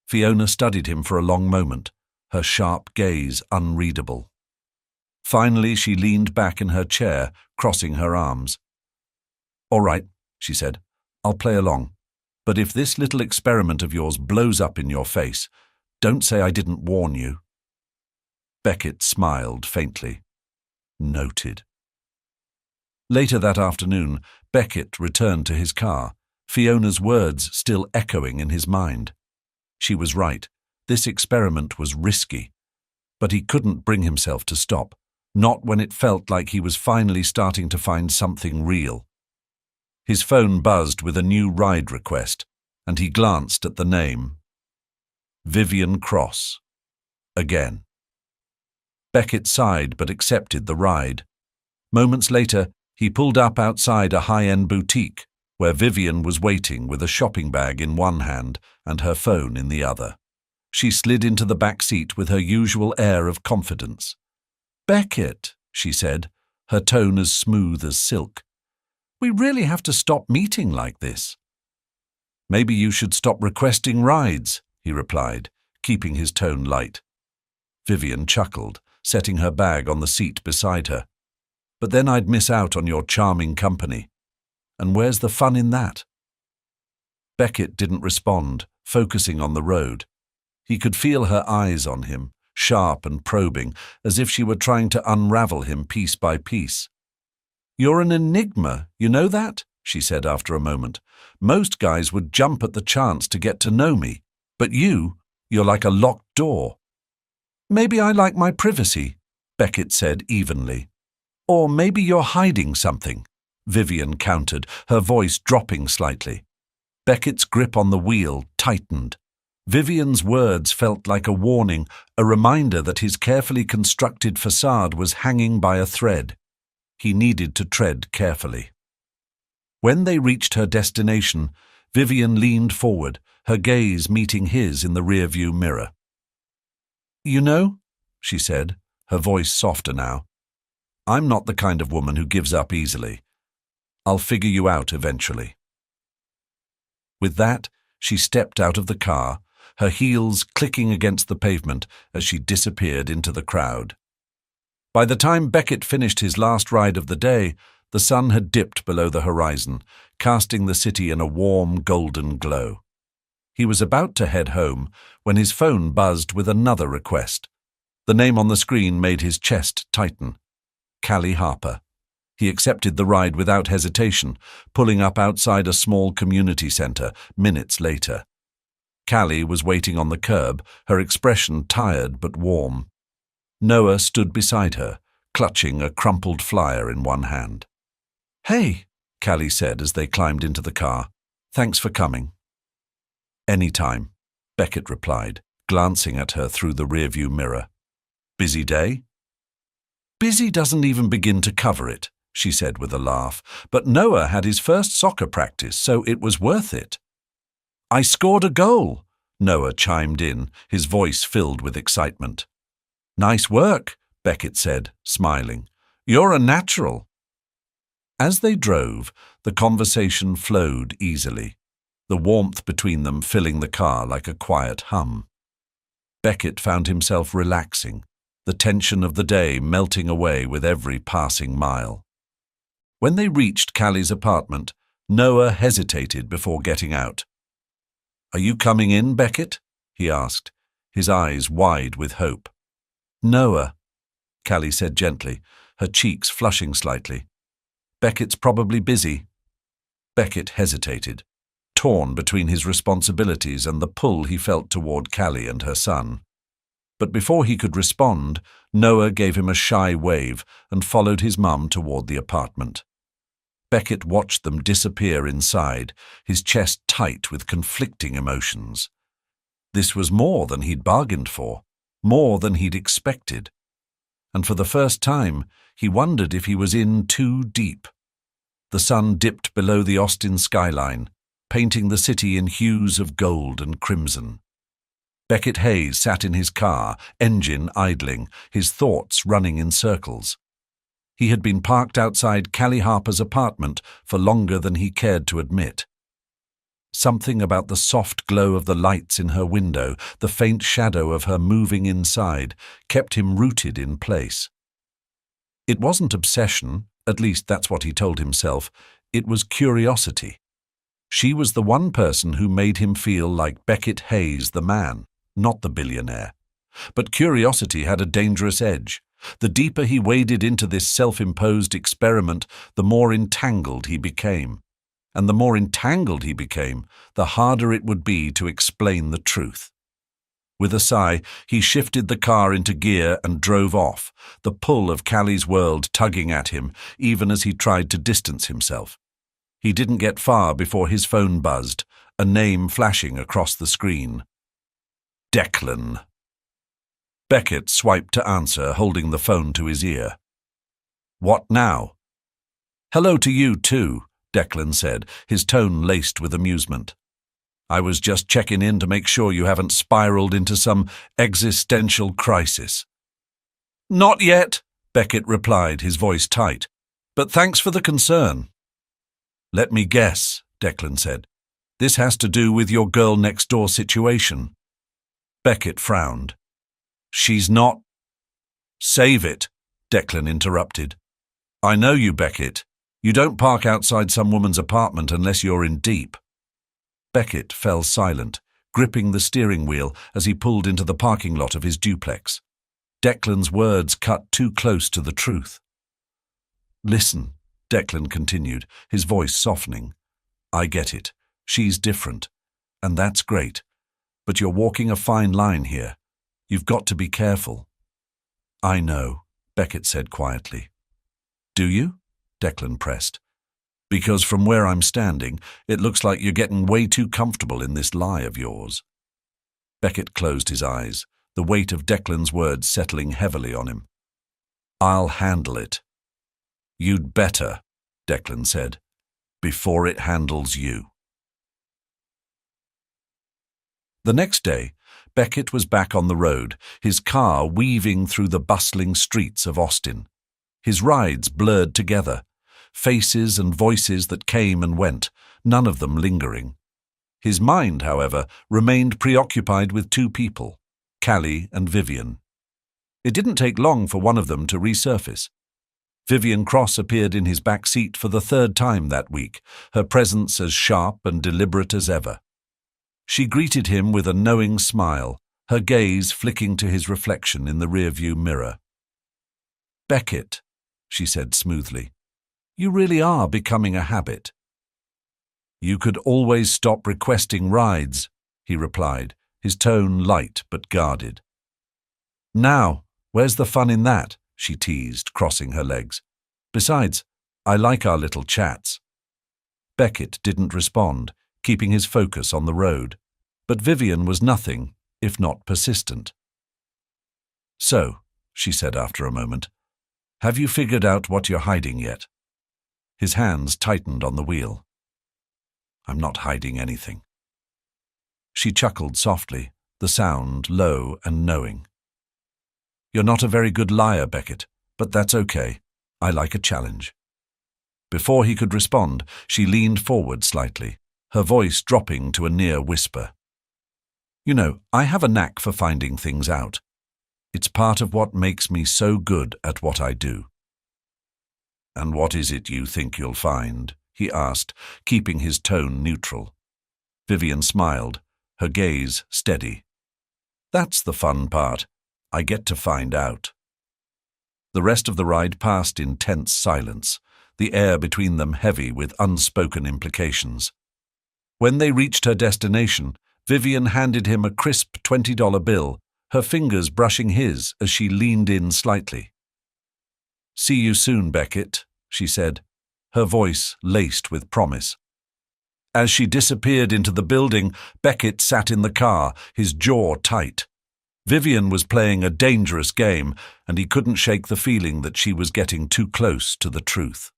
Fiona studied him for a long moment, her sharp gaze unreadable. Finally, she leaned back in her chair, crossing her arms. "All right," she said, "I'll play along. But if this little experiment of yours blows up in your face, don't say I didn't warn you." Beckett smiled faintly. Noted. Later that afternoon, Beckett returned to his car, Fiona's words still echoing in his mind. She was right. This experiment was risky. But he couldn't bring himself to stop, not when it felt like he was finally starting to find something real. His phone buzzed with a new ride request, and he glanced at the name. Vivian Cross. Again. Beckett sighed but accepted the ride. Moments later, he pulled up outside a high-end boutique, where Vivian was waiting with a shopping bag in one hand and her phone in the other. She slid into the back seat with her usual air of confidence. "Beckett," she said, her tone as smooth as silk. "We really have to stop meeting like this." "Maybe you should stop requesting rides," he replied, keeping his tone light. Vivian chuckled, setting her bag on the seat beside her. "But then I'd miss out on your charming company. And where's the fun in that?" Beckett didn't respond, focusing on the road. He could feel her eyes on him, sharp and probing, as if she were trying to unravel him piece by piece. "You're an enigma, you know that?" she said after a moment. "Most guys would jump at the chance to get to know me, but you're like a locked door." "Maybe I like my privacy," Beckett said evenly. "Or maybe you're hiding something," Vivian countered, her voice dropping slightly. Beckett's grip on the wheel tightened. Vivian's words felt like a warning, a reminder that his carefully constructed facade was hanging by a thread. He needed to tread carefully. When they reached her destination, Vivian leaned forward, her gaze meeting his in the rearview mirror. "You know," she said, her voice softer now, "I'm not the kind of woman who gives up easily. I'll figure you out eventually." With that, she stepped out of the car, her heels clicking against the pavement as she disappeared into the crowd. By the time Beckett finished his last ride of the day, the sun had dipped below the horizon, casting the city in a warm, golden glow. He was about to head home when his phone buzzed with another request. The name on the screen made his chest tighten. Callie Harper. He accepted the ride without hesitation, pulling up outside a small community center minutes later. Callie was waiting on the curb, her expression tired but warm. Noah stood beside her, clutching a crumpled flyer in one hand. "Hey," Callie said as they climbed into the car. "Thanks for coming." "Any time," Beckett replied, glancing at her through the rearview mirror. "Busy day?" "Busy doesn't even begin to cover it," she said with a laugh, "but Noah had his first soccer practice, so it was worth it." "I scored a goal," Noah chimed in, his voice filled with excitement. "Nice work," Beckett said, smiling. "You're a natural." As they drove, the conversation flowed easily, the warmth between them filling the car like a quiet hum. Beckett found himself relaxing, the tension of the day melting away with every passing mile. When they reached Callie's apartment, Noah hesitated before getting out. "Are you coming in, Beckett?" he asked, his eyes wide with hope. "Noah," Callie said gently, her cheeks flushing slightly. "Beckett's probably busy." Beckett hesitated, torn between his responsibilities and the pull he felt toward Callie and her son. But before he could respond, Noah gave him a shy wave and followed his mum toward the apartment. Beckett watched them disappear inside, his chest tight with conflicting emotions. This was more than he'd bargained for, more than he'd expected. And for the first time, he wondered if he was in too deep. The sun dipped below the Austin skyline, painting the city in hues of gold and crimson. Beckett Hayes sat in his car, engine idling, his thoughts running in circles. He had been parked outside Callie Harper's apartment for longer than he cared to admit. Something about the soft glow of the lights in her window, the faint shadow of her moving inside, kept him rooted in place. It wasn't obsession, at least that's what he told himself, it was curiosity. She was the one person who made him feel like Beckett Hayes the man, not the billionaire. But curiosity had a dangerous edge. The deeper he waded into this self-imposed experiment, the more entangled he became. And the more entangled he became, the harder it would be to explain the truth. With a sigh, he shifted the car into gear and drove off, the pull of Callie's world tugging at him, even as he tried to distance himself. He didn't get far before his phone buzzed, a name flashing across the screen. Declan. Beckett swiped to answer, holding the phone to his ear. What now? Hello to you too, Declan said, his tone laced with amusement. I was just checking in to make sure you haven't spiraled into some existential crisis. Not yet, Beckett replied, his voice tight. But thanks for the concern. Let me guess, Declan said. This has to do with your girl next door situation. Beckett frowned. She's not. Save it, Declan interrupted. I know you, Beckett. You don't park outside some woman's apartment unless you're in deep. Beckett fell silent, gripping the steering wheel as he pulled into the parking lot of his duplex. Declan's words cut too close to the truth. Listen, Declan continued, his voice softening. I get it. She's different. And that's great. But you're walking a fine line here. You've got to be careful. I know, Beckett said quietly. Do you? Declan pressed. Because from where I'm standing, it looks like you're getting way too comfortable in this lie of yours. Beckett closed his eyes, the weight of Declan's words settling heavily on him. I'll handle it. You'd better, Declan said, before it handles you. The next day, Beckett was back on the road, his car weaving through the bustling streets of Austin. His rides blurred together, faces and voices that came and went, none of them lingering. His mind, however, remained preoccupied with two people, Callie and Vivian. It didn't take long for one of them to resurface. Vivian Cross appeared in his back seat for the third time that week, her presence as sharp and deliberate as ever. She greeted him with a knowing smile, her gaze flicking to his reflection in the rearview mirror. Beckett, she said smoothly, you really are becoming a habit. You could always stop requesting rides, he replied, his tone light but guarded. Now, where's the fun in that? She teased, crossing her legs. Besides, I like our little chats. Beckett didn't respond, keeping his focus on the road, but Vivian was nothing, if not persistent. So, she said after a moment, have you figured out what you're hiding yet? His hands tightened on the wheel. I'm not hiding anything. She chuckled softly, the sound low and knowing. You're not a very good liar, Beckett, but that's okay. I like a challenge. Before he could respond, she leaned forward slightly, her voice dropping to a near whisper. You know, I have a knack for finding things out. It's part of what makes me so good at what I do. And what is it you think you'll find? He asked, keeping his tone neutral. Vivian smiled, her gaze steady. That's the fun part. I get to find out. The rest of the ride passed in tense silence, the air between them heavy with unspoken implications. When they reached her destination, Vivian handed him a crisp $20 bill, her fingers brushing his as she leaned in slightly. See you soon, Beckett, she said, her voice laced with promise. As she disappeared into the building, Beckett sat in the car, his jaw tight. Vivian was playing a dangerous game, and he couldn't shake the feeling that she was getting too close to the truth.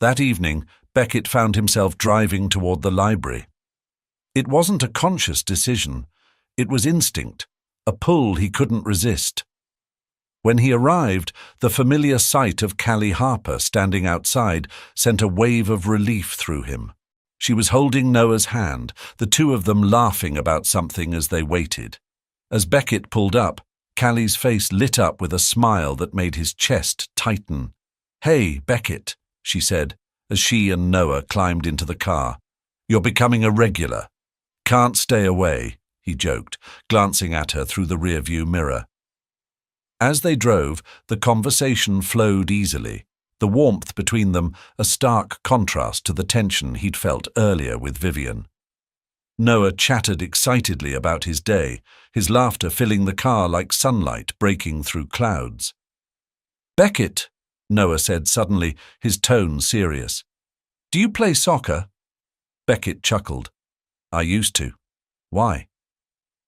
That evening, Beckett found himself driving toward the library. It wasn't a conscious decision. It was instinct, a pull he couldn't resist. When he arrived, the familiar sight of Callie Harper standing outside sent a wave of relief through him. She was holding Noah's hand, the two of them laughing about something as they waited. As Beckett pulled up, Callie's face lit up with a smile that made his chest tighten. Hey, Beckett, she said, as she and Noah climbed into the car. You're becoming a regular. Can't stay away, he joked, glancing at her through the rearview mirror. As they drove, the conversation flowed easily, the warmth between them a stark contrast to the tension he'd felt earlier with Vivian. Noah chattered excitedly about his day, his laughter filling the car like sunlight breaking through clouds. Beckett, Noah said suddenly, his tone serious. Do you play soccer? Beckett chuckled. I used to. Why?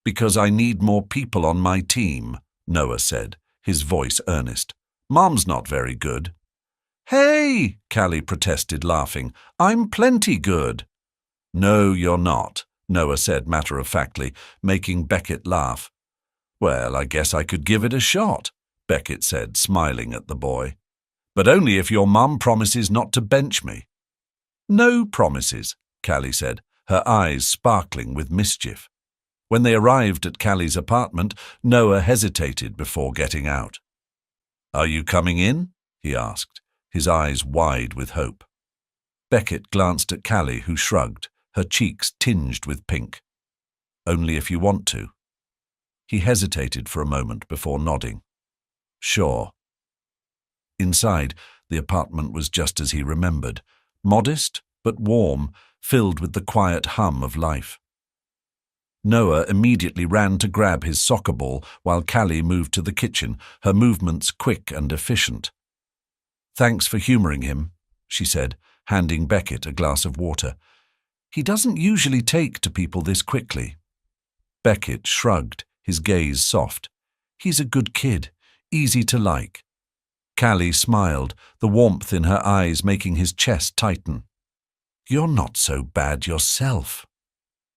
Because I need more people on my team, Noah said, his voice earnest. Mom's not very good. Hey, Callie protested, laughing. I'm plenty good. No, you're not, Noah said matter-of-factly, making Beckett laugh. Well, I guess I could give it a shot, Beckett said, smiling at the boy. But only if your mum promises not to bench me. No promises, Callie said, her eyes sparkling with mischief. When they arrived at Callie's apartment, Noah hesitated before getting out. Are you coming in? He asked, his eyes wide with hope. Beckett glanced at Callie, who shrugged, her cheeks tinged with pink. Only if you want to. He hesitated for a moment before nodding. Sure. Inside, the apartment was just as he remembered, modest but warm, filled with the quiet hum of life. Noah immediately ran to grab his soccer ball while Callie moved to the kitchen, her movements quick and efficient. Thanks for humoring him, she said, handing Beckett a glass of water. He doesn't usually take to people this quickly. Beckett shrugged, his gaze soft. He's a good kid, easy to like. Callie smiled, the warmth in her eyes making his chest tighten. You're not so bad yourself.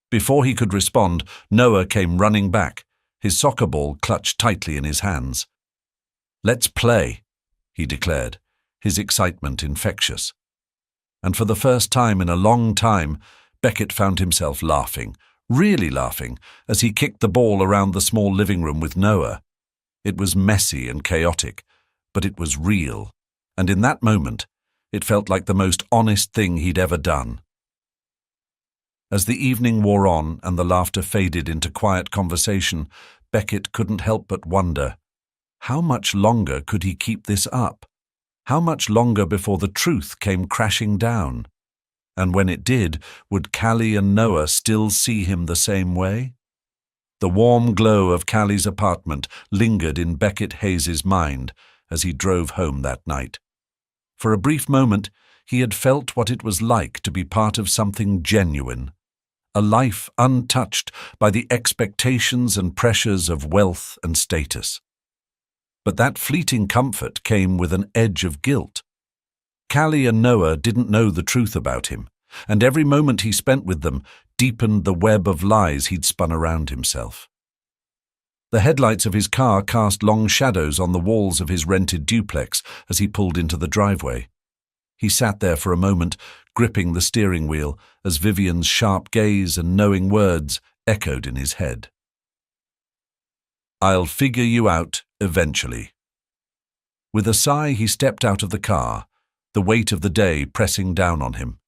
Before he could respond, Noah came running back, his soccer ball clutched tightly in his hands. Let's play, he declared, his excitement infectious. And for the first time in a long time, Beckett found himself laughing, really laughing, as he kicked the ball around the small living room with Noah. It was messy and chaotic, but it was real, and in that moment, it felt like the most honest thing he'd ever done. As the evening wore on and the laughter faded into quiet conversation, Beckett couldn't help but wonder, how much longer could he keep this up? How much longer before the truth came crashing down? And when it did, would Callie and Noah still see him the same way? The warm glow of Callie's apartment lingered in Beckett Hayes's mind as he drove home that night. For a brief moment, he had felt what it was like to be part of something genuine, a life untouched by the expectations and pressures of wealth and status. But that fleeting comfort came with an edge of guilt. Callie and Noah didn't know the truth about him, and every moment he spent with them deepened the web of lies he'd spun around himself. The headlights of his car cast long shadows on the walls of his rented duplex as he pulled into the driveway. He sat there for a moment, gripping the steering wheel, as Vivian's sharp gaze and knowing words echoed in his head. I'll figure you out eventually. With a sigh, he stepped out of the car, the weight of the day pressing down on him.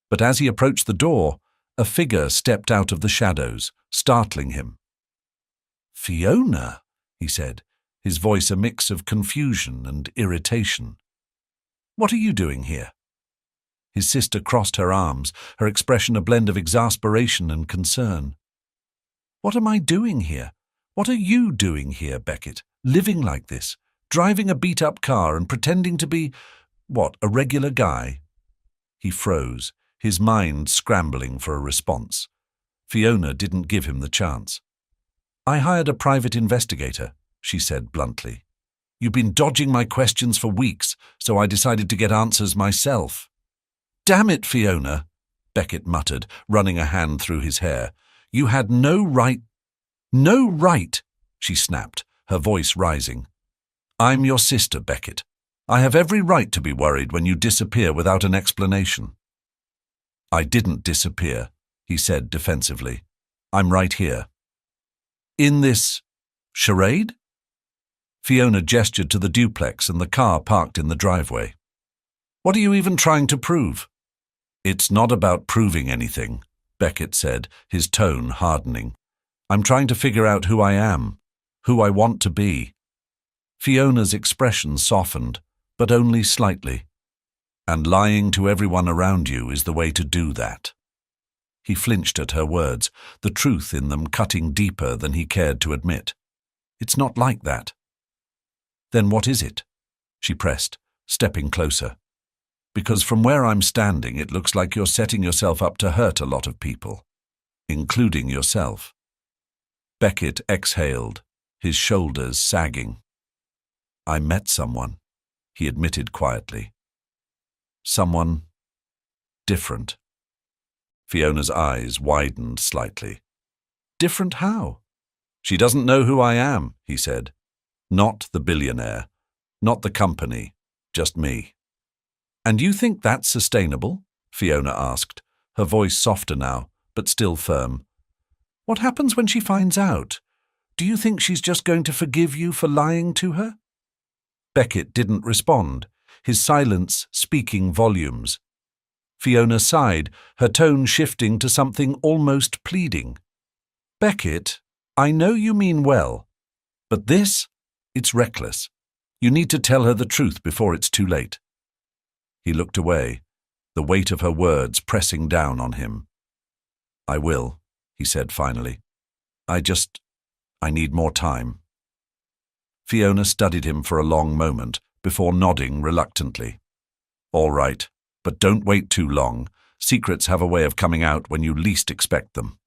But as he approached the door, a figure stepped out of the shadows, startling him. Fiona, he said, his voice a mix of confusion and irritation. What are you doing here? His sister crossed her arms, her expression a blend of exasperation and concern. What am I doing here? What are you doing here, Beckett? Living like this, driving a beat-up car and pretending to be, what, a regular guy? He froze, his mind scrambling for a response. Fiona didn't give him the chance. I hired a private investigator, she said bluntly. You've been dodging my questions for weeks, so I decided to get answers myself. Damn it, Fiona, Beckett muttered, running a hand through his hair. You had no right. No right, she snapped, her voice rising. I'm your sister, Beckett. I have every right to be worried when you disappear without an explanation. I didn't disappear, he said defensively. I'm right here. In this charade? Fiona gestured to the duplex and the car parked in the driveway. What are you even trying to prove? It's not about proving anything, Beckett said, his tone hardening. I'm trying to figure out who I am, who I want to be. Fiona's expression softened, but only slightly. And lying to everyone around you is the way to do that. He flinched at her words, the truth in them cutting deeper than he cared to admit. It's not like that. Then what is it? She pressed, stepping closer. Because from where I'm standing, it looks like you're setting yourself up to hurt a lot of people. including yourself. Beckett exhaled, his shoulders sagging. I met someone, he admitted quietly. Someone different. Fiona's eyes widened slightly. Different how? She doesn't know who I am, he said. Not the billionaire, not the company, just me. And you think that's sustainable? Fiona asked, her voice softer now, but still firm. What happens when she finds out? Do you think she's just going to forgive you for lying to her? Beckett didn't respond, his silence speaking volumes. Fiona sighed, her tone shifting to something almost pleading. Beckett, I know you mean well, but it's reckless. You need to tell her the truth before it's too late. He looked away, the weight of her words pressing down on him. I will, he said finally. I need more time. Fiona studied him for a long moment before nodding reluctantly. All right, but don't wait too long. Secrets have a way of coming out when you least expect them.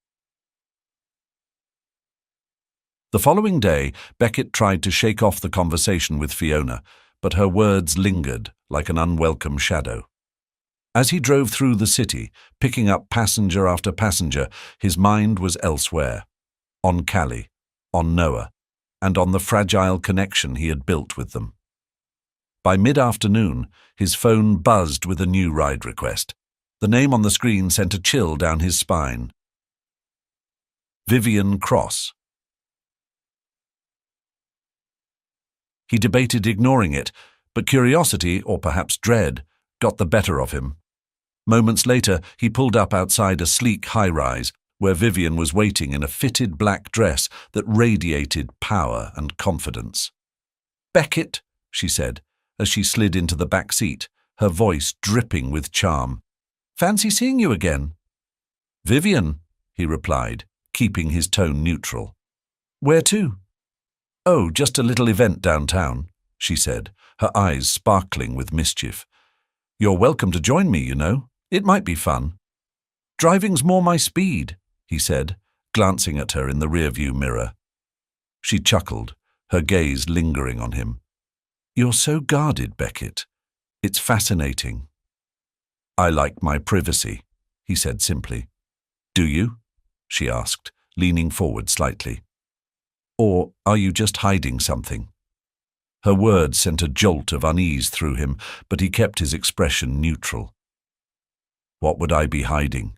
The following day, Beckett tried to shake off the conversation with Fiona, but her words lingered like an unwelcome shadow. As he drove through the city, picking up passenger after passenger, his mind was elsewhere. On Callie, on Noah, and on the fragile connection he had built with them. By mid-afternoon, his phone buzzed with a new ride request. The name on the screen sent a chill down his spine. Vivian Cross. He debated ignoring it, but curiosity, or perhaps dread, got the better of him. Moments later, he pulled up outside a sleek high-rise, where Vivian was waiting in a fitted black dress that radiated power and confidence. Beckett, she said, as she slid into the back seat, her voice dripping with charm. Fancy seeing you again. Vivian, he replied, keeping his tone neutral. Where to? Oh, just a little event downtown, she said, her eyes sparkling with mischief. You're welcome to join me, you know. It might be fun. Driving's more my speed, he said, glancing at her in the rearview mirror. She chuckled, her gaze lingering on him. You're so guarded, Beckett. It's fascinating. I like my privacy, he said simply. Do you? She asked, leaning forward slightly. Or are you just hiding something? Her words sent a jolt of unease through him, but he kept his expression neutral. What would I be hiding?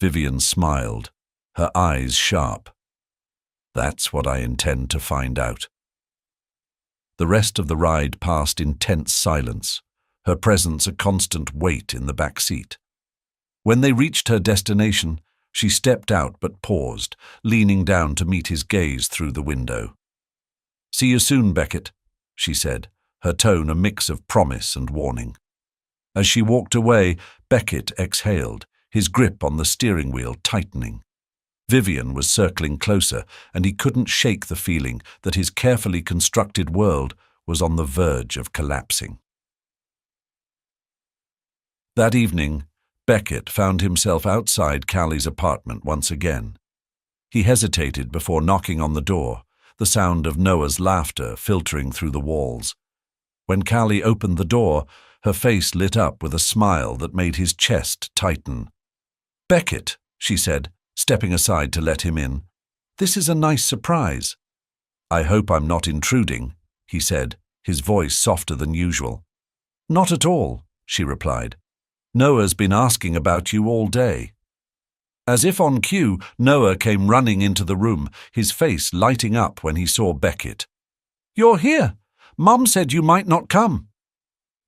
Vivian smiled, her eyes sharp. That's what I intend to find out. The rest of the ride passed in tense silence, her presence a constant weight in the back seat. When they reached her destination, she stepped out but paused, leaning down to meet his gaze through the window. See you soon, Beckett, she said, her tone a mix of promise and warning. As she walked away, Beckett exhaled, his grip on the steering wheel tightening. Vivian was circling closer, and he couldn't shake the feeling that his carefully constructed world was on the verge of collapsing. That evening, Beckett found himself outside Callie's apartment once again. He hesitated before knocking on the door, the sound of Noah's laughter filtering through the walls. When Callie opened the door, her face lit up with a smile that made his chest tighten. Beckett, she said, stepping aside to let him in. This is a nice surprise. I hope I'm not intruding, he said, his voice softer than usual. Not at all, she replied. Noah's been asking about you all day. As if on cue, Noah came running into the room, his face lighting up when he saw Beckett. You're here. Mum said you might not come.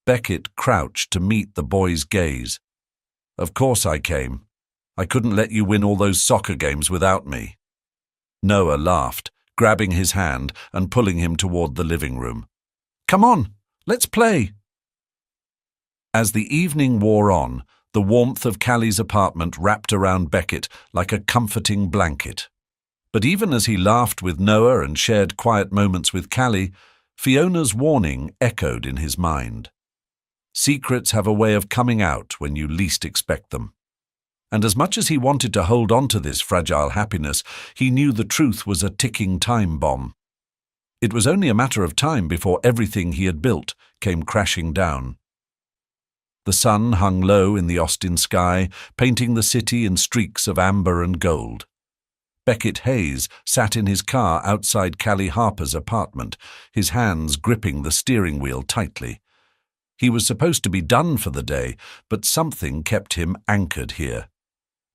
Beckett crouched to meet the boy's gaze. Of course I came. I couldn't let you win all those soccer games without me. Noah laughed, grabbing his hand and pulling him toward the living room. Come on, let's play. As the evening wore on, the warmth of Callie's apartment wrapped around Beckett like a comforting blanket. But even as he laughed with Noah and shared quiet moments with Callie, Fiona's warning echoed in his mind. Secrets have a way of coming out when you least expect them. And as much as he wanted to hold on to this fragile happiness, he knew the truth was a ticking time bomb. It was only a matter of time before everything he had built came crashing down. The sun hung low in the Austin sky, painting the city in streaks of amber and gold. Beckett Hayes sat in his car outside Callie Harper's apartment, his hands gripping the steering wheel tightly. He was supposed to be done for the day, but something kept him anchored here.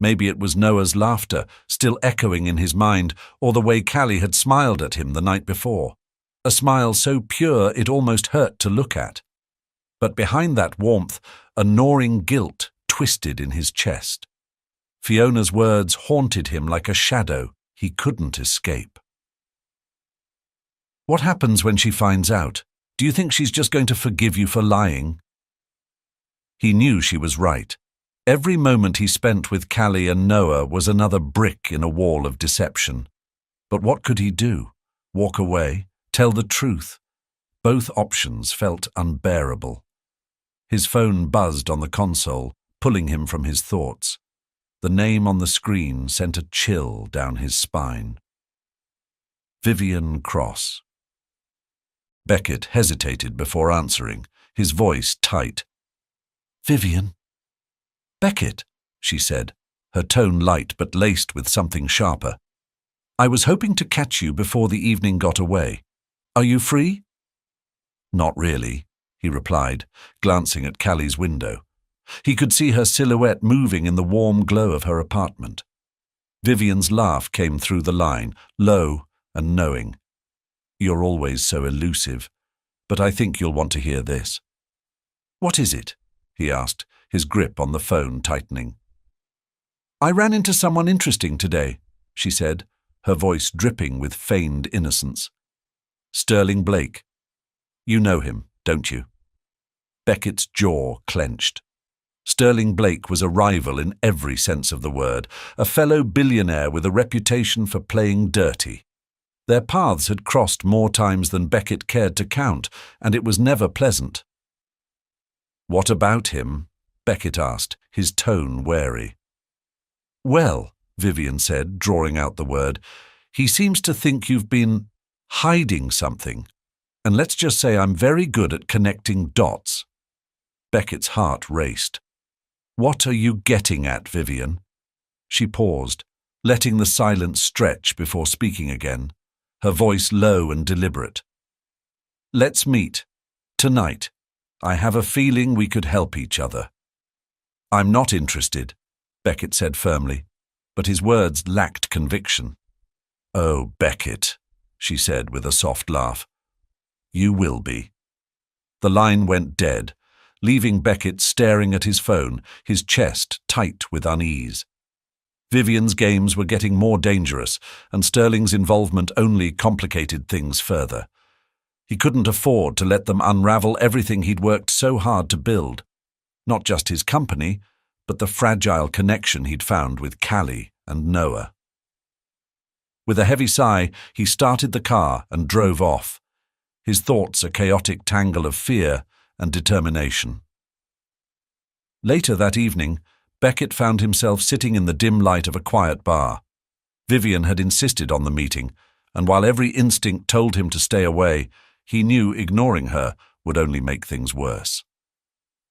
Maybe it was Noah's laughter, still echoing in his mind, or the way Callie had smiled at him the night before. A smile so pure it almost hurt to look at. But behind that warmth, a gnawing guilt twisted in his chest. Fiona's words haunted him like a shadow he couldn't escape. What happens when she finds out? Do you think she's just going to forgive you for lying? He knew she was right. Every moment he spent with Callie and Noah was another brick in a wall of deception. But what could he do? Walk away? Tell the truth? Both options felt unbearable. His phone buzzed on the console, pulling him from his thoughts. The name on the screen sent a chill down his spine. Vivian Cross. Beckett hesitated before answering, his voice tight. "Vivian?" "Beckett," she said, her tone light but laced with something sharper. "I was hoping to catch you before the evening got away. Are you free?" "Not really," he replied, glancing at Callie's window. He could see her silhouette moving in the warm glow of her apartment. Vivian's laugh came through the line, low and knowing. "You're always so elusive, but I think you'll want to hear this." "What is it?" he asked, his grip on the phone tightening. "I ran into someone interesting today," she said, her voice dripping with feigned innocence. "Sterling Blake. You know him, don't you?" Beckett's jaw clenched. Sterling Blake was a rival in every sense of the word, a fellow billionaire with a reputation for playing dirty. Their paths had crossed more times than Beckett cared to count, and it was never pleasant. "What about him?" Beckett asked, his tone wary. "Well," Vivian said, drawing out the word, "he seems to think you've been hiding something. And let's just say I'm very good at connecting dots." Beckett's heart raced. "What are you getting at, Vivian?" She paused, letting the silence stretch before speaking again, her voice low and deliberate. "Let's meet. Tonight. I have a feeling we could help each other." "I'm not interested," Beckett said firmly, but his words lacked conviction. "Oh, Beckett," she said with a soft laugh. "You will be." The line went dead, leaving Beckett staring at his phone, his chest tight with unease. Vivian's games were getting more dangerous, and Sterling's involvement only complicated things further. He couldn't afford to let them unravel everything he'd worked so hard to build. Not just his company, but the fragile connection he'd found with Callie and Noah. With a heavy sigh, he started the car and drove off, his thoughts a chaotic tangle of fear and determination. Later that evening, Beckett found himself sitting in the dim light of a quiet bar. Vivian had insisted on the meeting, and while every instinct told him to stay away, he knew ignoring her would only make things worse.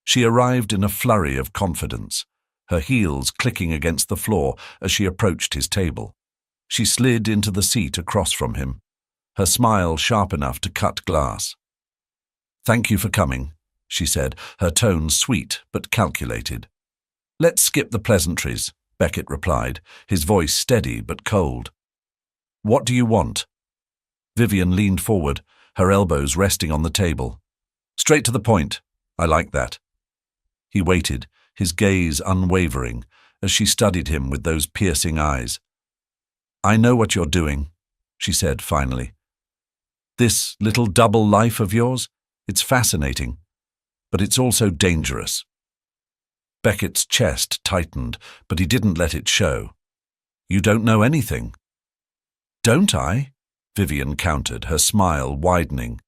She arrived in a flurry of confidence, her heels clicking against the floor as she approached his table. She slid into the seat across from him, her smile sharp enough to cut glass. "Thank you for coming," she said, her tone sweet but calculated. "Let's skip the pleasantries," Beckett replied, his voice steady but cold. "What do you want?" Vivian leaned forward, her elbows resting on the table. "Straight to the point. I like that." He waited, his gaze unwavering, as she studied him with those piercing eyes. "I know what you're doing," she said finally. "This little double life of yours, it's fascinating, but it's also dangerous." Beckett's chest tightened, but he didn't let it show. "You don't know anything." "Don't I?" Vivian countered, her smile widening.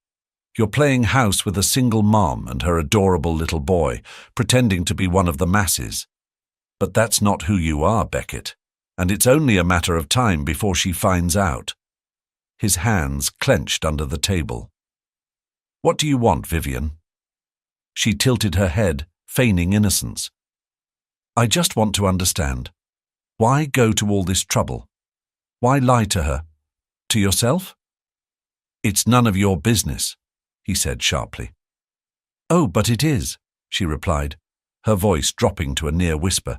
"You're playing house with a single mom and her adorable little boy, pretending to be one of the masses. But that's not who you are, Beckett, and it's only a matter of time before she finds out. His hands clenched under the table. What do you want, Vivian? She tilted her head, feigning innocence. I just want to understand. Why go to all this trouble? Why lie to her? To yourself? It's none of your business, he said sharply. Oh, but it is, she replied, her voice dropping to a near whisper.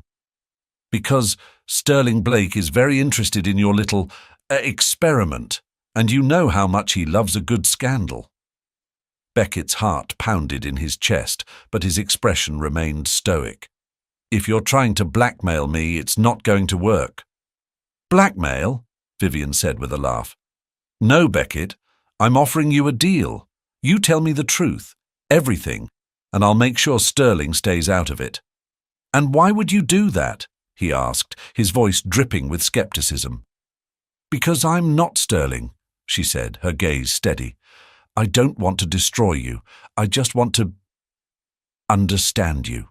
Because Sterling Blake is very interested in your little experiment, and you know how much he loves a good scandal. Beckett's heart pounded in his chest, but his expression remained stoic. If you're trying to blackmail me, it's not going to work. Blackmail? Vivian said with a laugh. No, Beckett, I'm offering you a deal. You tell me the truth, everything, and I'll make sure Sterling stays out of it. And why would you do that? He asked, his voice dripping with skepticism. Because I'm not Sterling, she said, her gaze steady. I don't want to destroy you. I just want to understand you.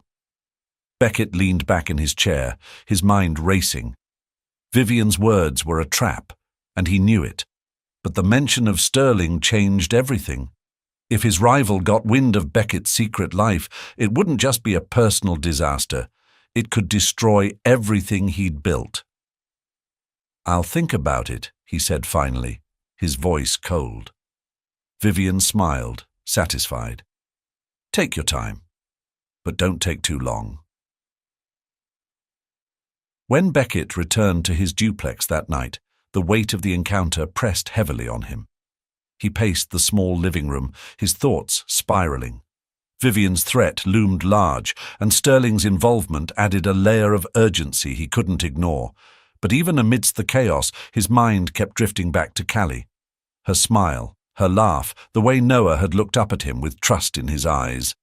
Beckett leaned back in his chair, his mind racing. Vivian's words were a trap, and he knew it. But the mention of Sterling changed everything. If his rival got wind of Beckett's secret life, it wouldn't just be a personal disaster. It could destroy everything he'd built. I'll think about it, he said finally, his voice cold. Vivian smiled, satisfied. Take your time, but don't take too long. When Beckett returned to his duplex that night, the weight of the encounter pressed heavily on him. He paced the small living room, his thoughts spiraling. Vivian's threat loomed large, and Sterling's involvement added a layer of urgency he couldn't ignore. But even amidst the chaos, his mind kept drifting back to Callie. Her smile, her laugh, the way Noah had looked up at him with trust in his eyes.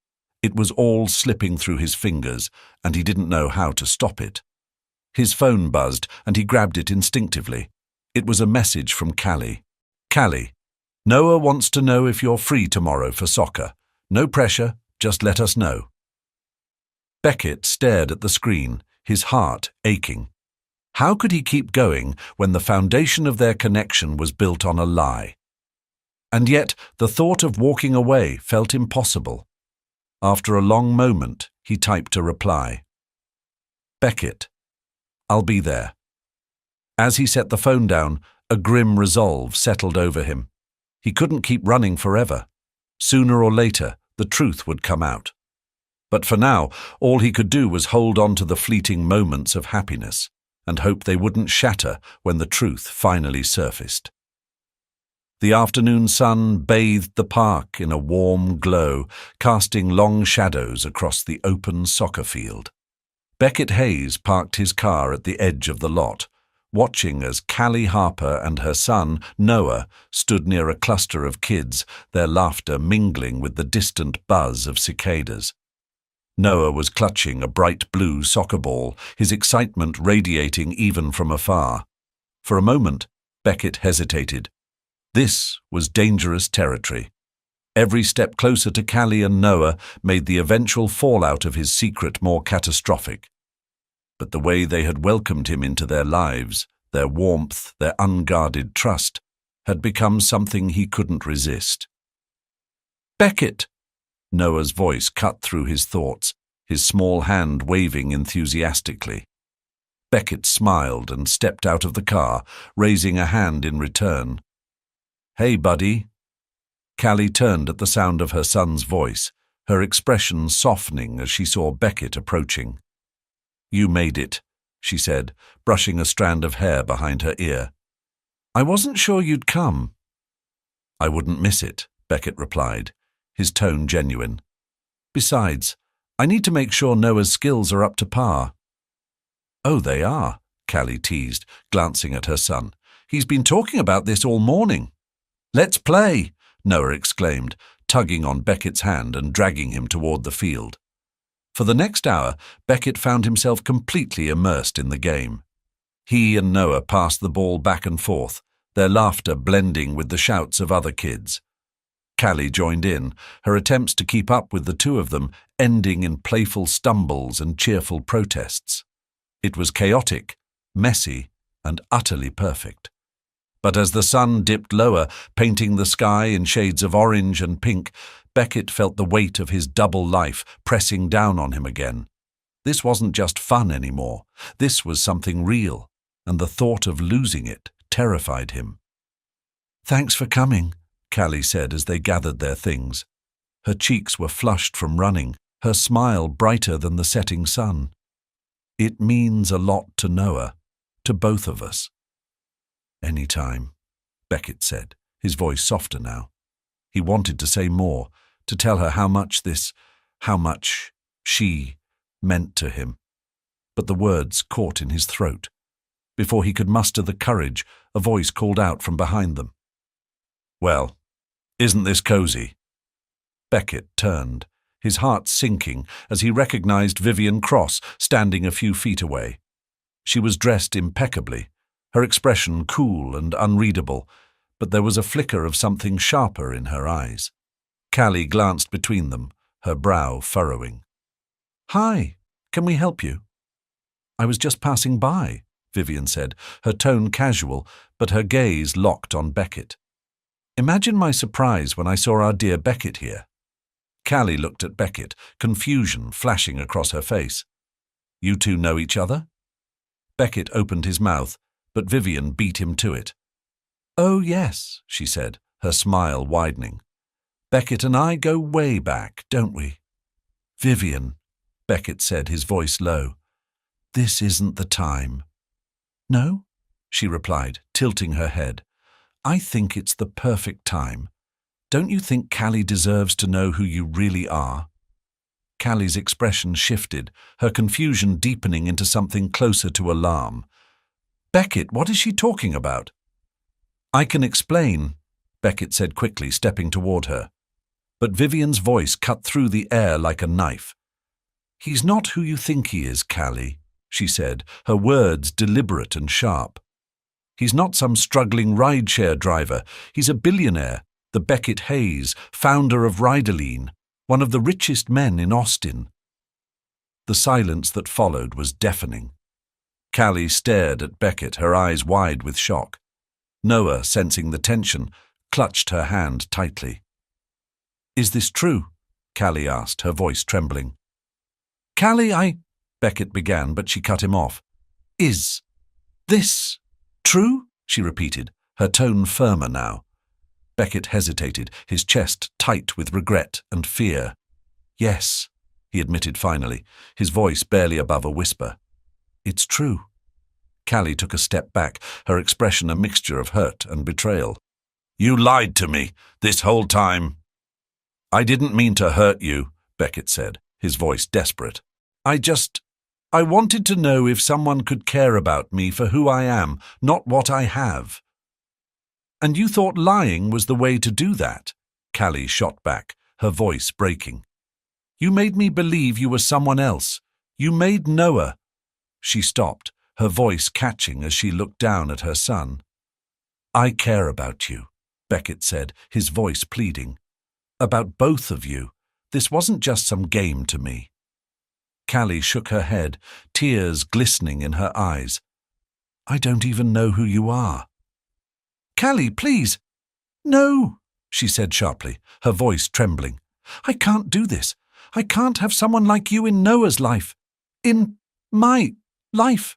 It was all slipping through his fingers, and he didn't know how to stop it. His phone buzzed, and he grabbed it instinctively. It was a message from Callie. Callie, Noah wants to know if you're free tomorrow for soccer. No pressure, just let us know. Beckett stared at the screen, his heart aching. How could he keep going when the foundation of their connection was built on a lie? And yet the thought of walking away felt impossible. After a long moment, he typed a reply. Beckett, I'll be there. As he set the phone down, a grim resolve settled over him. He couldn't keep running forever. Sooner or later, the truth would come out. But for now, all he could do was hold on to the fleeting moments of happiness and hope they wouldn't shatter when the truth finally surfaced. The afternoon sun bathed the park in a warm glow, casting long shadows across the open soccer field. Beckett Hayes parked his car at the edge of the lot, watching as Callie Harper and her son, Noah, stood near a cluster of kids, their laughter mingling with the distant buzz of cicadas. Noah was clutching a bright blue soccer ball, his excitement radiating even from afar. For a moment, Beckett hesitated. This was dangerous territory. Every step closer to Callie and Noah made the eventual fallout of his secret more catastrophic. But the way they had welcomed him into their lives, their warmth, their unguarded trust, had become something he couldn't resist. Beckett! Noah's voice cut through his thoughts, his small hand waving enthusiastically. Beckett smiled and stepped out of the car, raising a hand in return. Hey, buddy. Callie turned at the sound of her son's voice, her expression softening as she saw Beckett approaching. You made it, she said, brushing a strand of hair behind her ear. I wasn't sure you'd come. I wouldn't miss it, Beckett replied, his tone genuine. Besides, I need to make sure Noah's skills are up to par. Oh, they are, Callie teased, glancing at her son. He's been talking about this all morning. Let's play, Noah exclaimed, tugging on Beckett's hand and dragging him toward the field. For the next hour, Beckett found himself completely immersed in the game. He and Noah passed the ball back and forth, their laughter blending with the shouts of other kids. Callie joined in, her attempts to keep up with the two of them ending in playful stumbles and cheerful protests. It was chaotic, messy, and utterly perfect. But as the sun dipped lower, painting the sky in shades of orange and pink, Beckett felt the weight of his double life pressing down on him again. This wasn't just fun anymore. This was something real, and the thought of losing it terrified him. "Thanks for coming," Callie said as they gathered their things. Her cheeks were flushed from running, her smile brighter than the setting sun. "It means a lot to Noah, to both of us." "Any time," Beckett said, his voice softer now. He wanted to say more, to tell her how much she meant to him. But the words caught in his throat. Before he could muster the courage, a voice called out from behind them. "Well, isn't this cozy?" Beckett turned, his heart sinking as he recognized Vivian Cross standing a few feet away. She was dressed impeccably, her expression cool and unreadable, but there was a flicker of something sharper in her eyes. Callie glanced between them, her brow furrowing. "Hi, can we help you?" "I was just passing by," Vivian said, her tone casual, but her gaze locked on Beckett. "Imagine my surprise when I saw our dear Beckett here." Callie looked at Beckett, confusion flashing across her face. "You two know each other?" Beckett opened his mouth, but Vivian beat him to it. "Oh, yes," she said, her smile widening. "Beckett and I go way back, don't we?" "Vivian," Beckett said, his voice low, "this isn't the time." "No?" she replied, tilting her head. "I think it's the perfect time. Don't you think Callie deserves to know who you really are?" Callie's expression shifted, her confusion deepening into something closer to alarm. "Beckett, what is she talking about?" "I can explain," Beckett said quickly, stepping toward her. But Vivian's voice cut through the air like a knife. "He's not who you think he is, Callie," she said, her words deliberate and sharp. "He's not some struggling rideshare driver. He's a billionaire, the Beckett Hayes, founder of Riderline, one of the richest men in Austin." The silence that followed was deafening. Callie stared at Beckett, her eyes wide with shock. Noah, sensing the tension, clutched her hand tightly. "Is this true?" Callie asked, her voice trembling. "Callie, Beckett began, but she cut him off. "Is this true?" she repeated, her tone firmer now. Beckett hesitated, his chest tight with regret and fear. "Yes," he admitted finally, his voice barely above a whisper. "It's true." Callie took a step back, her expression a mixture of hurt and betrayal. "You lied to me this whole time." "I didn't mean to hurt you," Beckett said, his voice desperate. I wanted to know if someone could care about me for who I am, not what I have." "And you thought lying was the way to do that?" Callie shot back, her voice breaking. "You made me believe you were someone else. You made Noah." She stopped, her voice catching as she looked down at her son. "I care about you," Beckett said, his voice pleading. "About both of you. This wasn't just some game to me." Callie shook her head, tears glistening in her eyes. "I don't even know who you are." "Callie, please." "No," she said sharply, her voice trembling. "I can't do this. I can't have someone like you in Noah's life. In my life."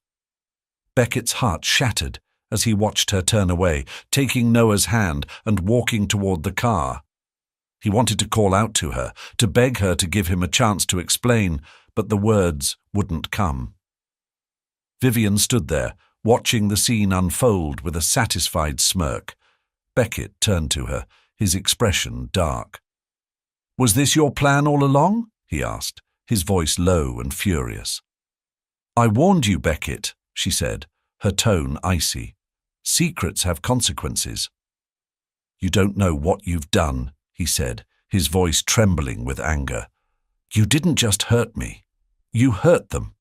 Beckett's heart shattered as he watched her turn away, taking Noah's hand and walking toward the car. He wanted to call out to her, to beg her to give him a chance to explain, but the words wouldn't come. Vivian stood there, watching the scene unfold with a satisfied smirk. Beckett turned to her, his expression dark. "Was this your plan all along?" he asked, his voice low and furious. "I warned you, Beckett," she said, her tone icy. "Secrets have consequences." "You don't know what you've done," he said, his voice trembling with anger. "You didn't just hurt me. You hurt them."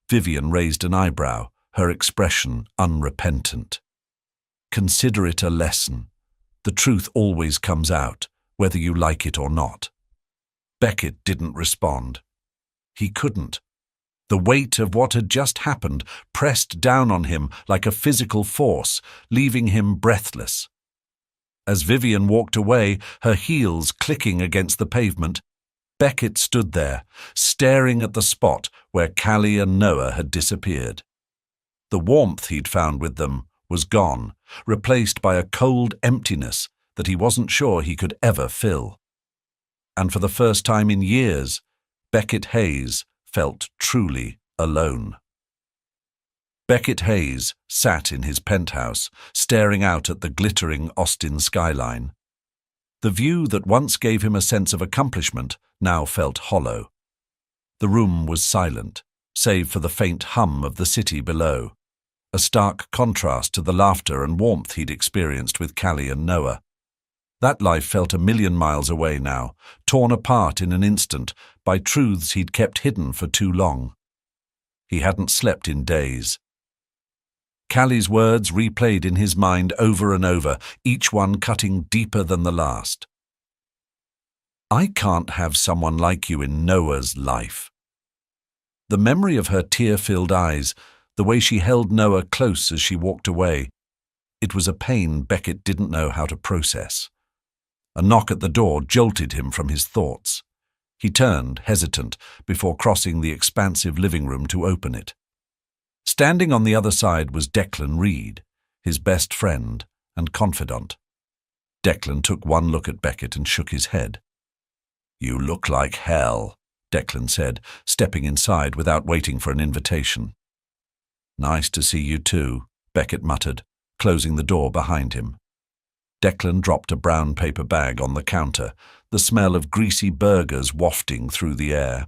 Vivian raised an eyebrow, her expression unrepentant. "Consider it a lesson. The truth always comes out, whether you like it or not." Beckett didn't respond. He couldn't. The weight of what had just happened pressed down on him like a physical force, leaving him breathless. As Vivian walked away, her heels clicking against the pavement, Beckett stood there, staring at the spot where Callie and Noah had disappeared. The warmth he'd found with them was gone, replaced by a cold emptiness that he wasn't sure he could ever fill. And for the first time in years, Beckett Hayes felt truly alone. Beckett Hayes sat in his penthouse, staring out at the glittering Austin skyline. The view that once gave him a sense of accomplishment now felt hollow. The room was silent, save for the faint hum of the city below, a stark contrast to the laughter and warmth he'd experienced with Callie and Noah. That life felt a million miles away now, torn apart in an instant by truths he'd kept hidden for too long. He hadn't slept in days. Callie's words replayed in his mind over and over, each one cutting deeper than the last. "I can't have someone like you in Noah's life." The memory of her tear-filled eyes, the way she held Noah close as she walked away, it was a pain Beckett didn't know how to process. A knock at the door jolted him from his thoughts. He turned, hesitant, before crossing the expansive living room to open it. Standing on the other side was Declan Reed, his best friend and confidant. Declan took one look at Beckett and shook his head. "You look like hell," Declan said, stepping inside without waiting for an invitation. "Nice to see you too," Beckett muttered, closing the door behind him. Declan dropped a brown paper bag on the counter, the smell of greasy burgers wafting through the air.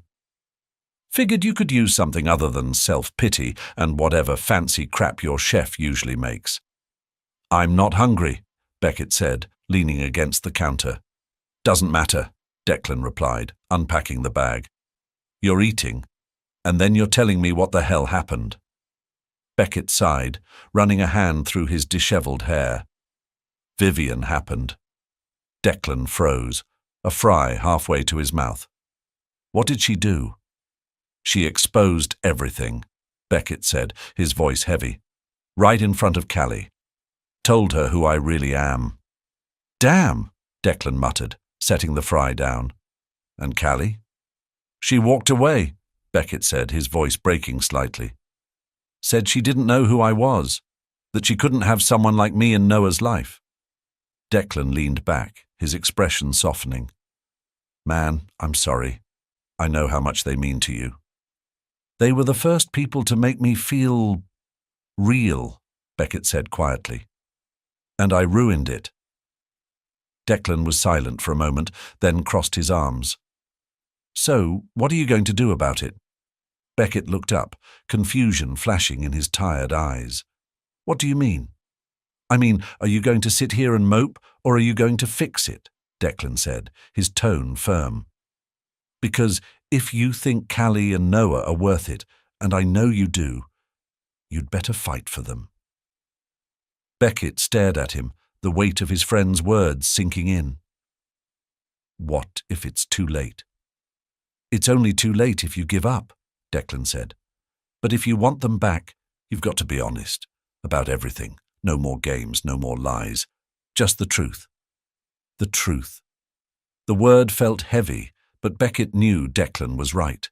"Figured you could use something other than self-pity and whatever fancy crap your chef usually makes." "I'm not hungry," Beckett said, leaning against the counter. "Doesn't matter," Declan replied, unpacking the bag. "You're eating, and then you're telling me what the hell happened." Beckett sighed, running a hand through his disheveled hair. "Vivian happened." Declan froze, a fry halfway to his mouth. "What did she do?" "She exposed everything," Beckett said, his voice heavy. "Right in front of Callie. Told her who I really am." "Damn," Declan muttered, setting the fry down. "And Callie?" "She walked away," Beckett said, his voice breaking slightly. "Said she didn't know who I was, that she couldn't have someone like me in Noah's life." Declan leaned back, his expression softening. "Man, I'm sorry. I know how much they mean to you." "They were the first people to make me feel real," Beckett said quietly. "And I ruined it." Declan was silent for a moment, then crossed his arms. "So, what are you going to do about it?" Beckett looked up, confusion flashing in his tired eyes. "What do you mean?" "I mean, are you going to sit here and mope, or are you going to fix it?" Declan said, his tone firm. "Because if you think Callie and Noah are worth it, and I know you do, you'd better fight for them." Beckett stared at him, the weight of his friend's words sinking in. "What if it's too late?" "It's only too late if you give up," Declan said. "But if you want them back, you've got to be honest about everything. No more games, no more lies. Just the truth." The truth. The word felt heavy, but Beckett knew Declan was right.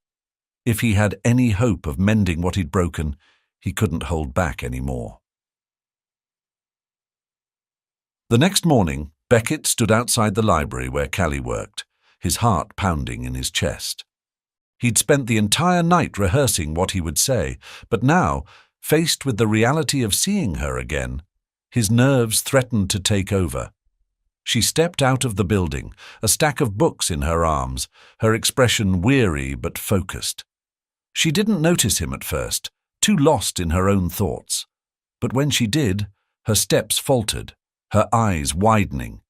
If he had any hope of mending what he'd broken, he couldn't hold back any more. The next morning, Beckett stood outside the library where Callie worked, his heart pounding in his chest. He'd spent the entire night rehearsing what he would say, but now, faced with the reality of seeing her again, his nerves threatened to take over. She stepped out of the building, a stack of books in her arms, her expression weary but focused. She didn't notice him at first, too lost in her own thoughts. But when she did, her steps faltered, her eyes widening.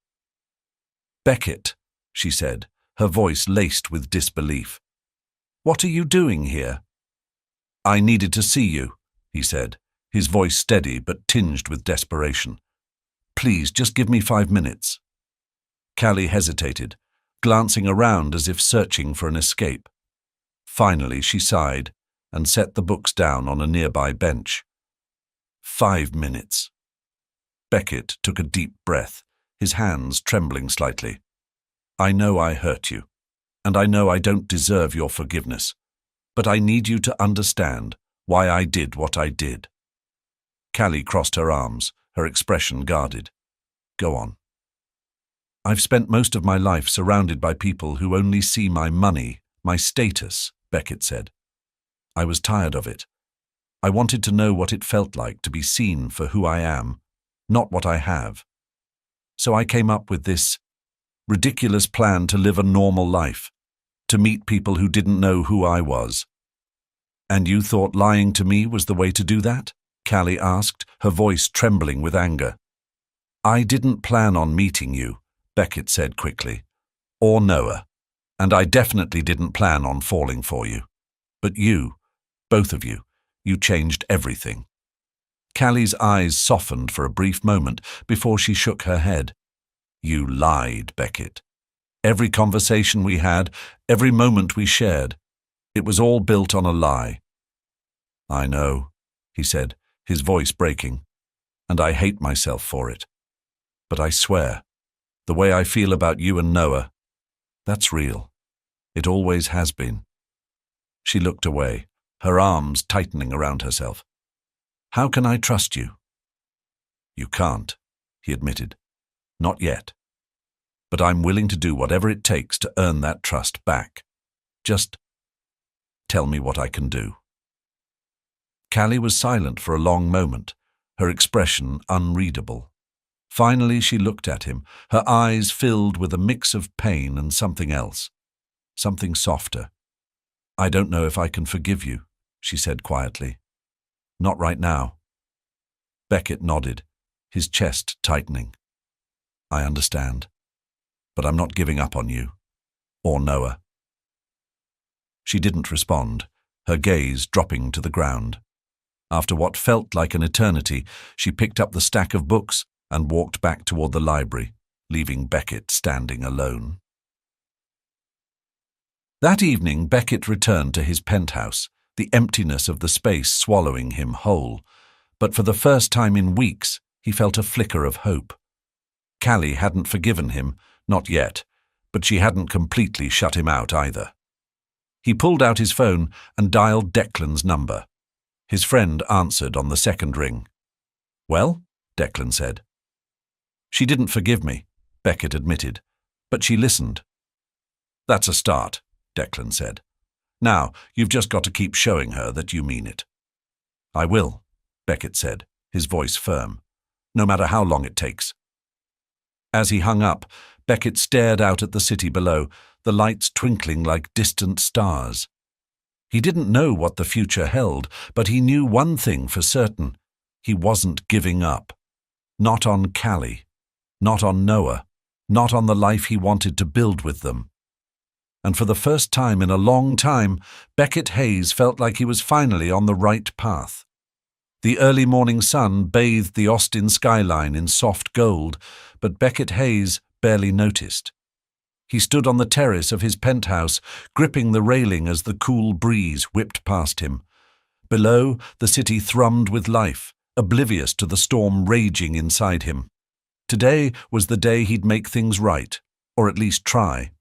"Beckett," she said, her voice laced with disbelief. "What are you doing here?" "I needed to see you," he said, his voice steady but tinged with desperation. "Please, just give me 5 minutes." Callie hesitated, glancing around as if searching for an escape. Finally she sighed and set the books down on a nearby bench. 5 minutes. Beckett took a deep breath, his hands trembling slightly. I know I hurt you, and I know I don't deserve your forgiveness, but I need you to understand why I did what I did. Callie crossed her arms, her expression guarded. Go on. I've spent most of my life surrounded by people who only see my money, my status, Beckett said. I was tired of it. I wanted to know what it felt like to be seen for who I am, not what I have. So I came up with this ridiculous plan to live a normal life, to meet people who didn't know who I was. And you thought lying to me was the way to do that? Callie asked, her voice trembling with anger. I didn't plan on meeting you, Beckett said quickly, or Noah, and I definitely didn't plan on falling for you. But you, both of you changed everything. Callie's eyes softened for a brief moment before she shook her head. You lied, Beckett. Every conversation we had, every moment we shared, it was all built on a lie. I know, he said, his voice breaking, and I hate myself for it. But I swear, the way I feel about you and Noah, that's real. It always has been. She looked away, her arms tightening around herself. How can I trust you? You can't, he admitted. Not yet. But I'm willing to do whatever it takes to earn that trust back. Just tell me what I can do. Callie was silent for a long moment, her expression unreadable. Finally she looked at him, her eyes filled with a mix of pain and something else, something softer. I don't know if I can forgive you, she said quietly. Not right now. Beckett nodded, his chest tightening. I understand, but I'm not giving up on you, or Noah. She didn't respond, her gaze dropping to the ground. After what felt like an eternity, she picked up the stack of books and walked back toward the library, leaving Beckett standing alone. That evening, Beckett returned to his penthouse, the emptiness of the space swallowing him whole. But for the first time in weeks, he felt a flicker of hope. Callie hadn't forgiven him, not yet, but she hadn't completely shut him out either. He pulled out his phone and dialed Declan's number. His friend answered on the second ring. Well, Declan said. She didn't forgive me, Beckett admitted, but she listened. That's a start, Declan said. Now, you've just got to keep showing her that you mean it. I will, Beckett said, his voice firm, no matter how long it takes. As he hung up, Beckett stared out at the city below, the lights twinkling like distant stars. He didn't know what the future held, but he knew one thing for certain. He wasn't giving up. Not on Callie, not on Noah, not on the life he wanted to build with them. And for the first time in a long time, Beckett Hayes felt like he was finally on the right path. The early morning sun bathed the Austin skyline in soft gold, but Beckett Hayes barely noticed. He stood on the terrace of his penthouse, gripping the railing as the cool breeze whipped past him. Below, the city thrummed with life, oblivious to the storm raging inside him. Today was the day he'd make things right, or at least try.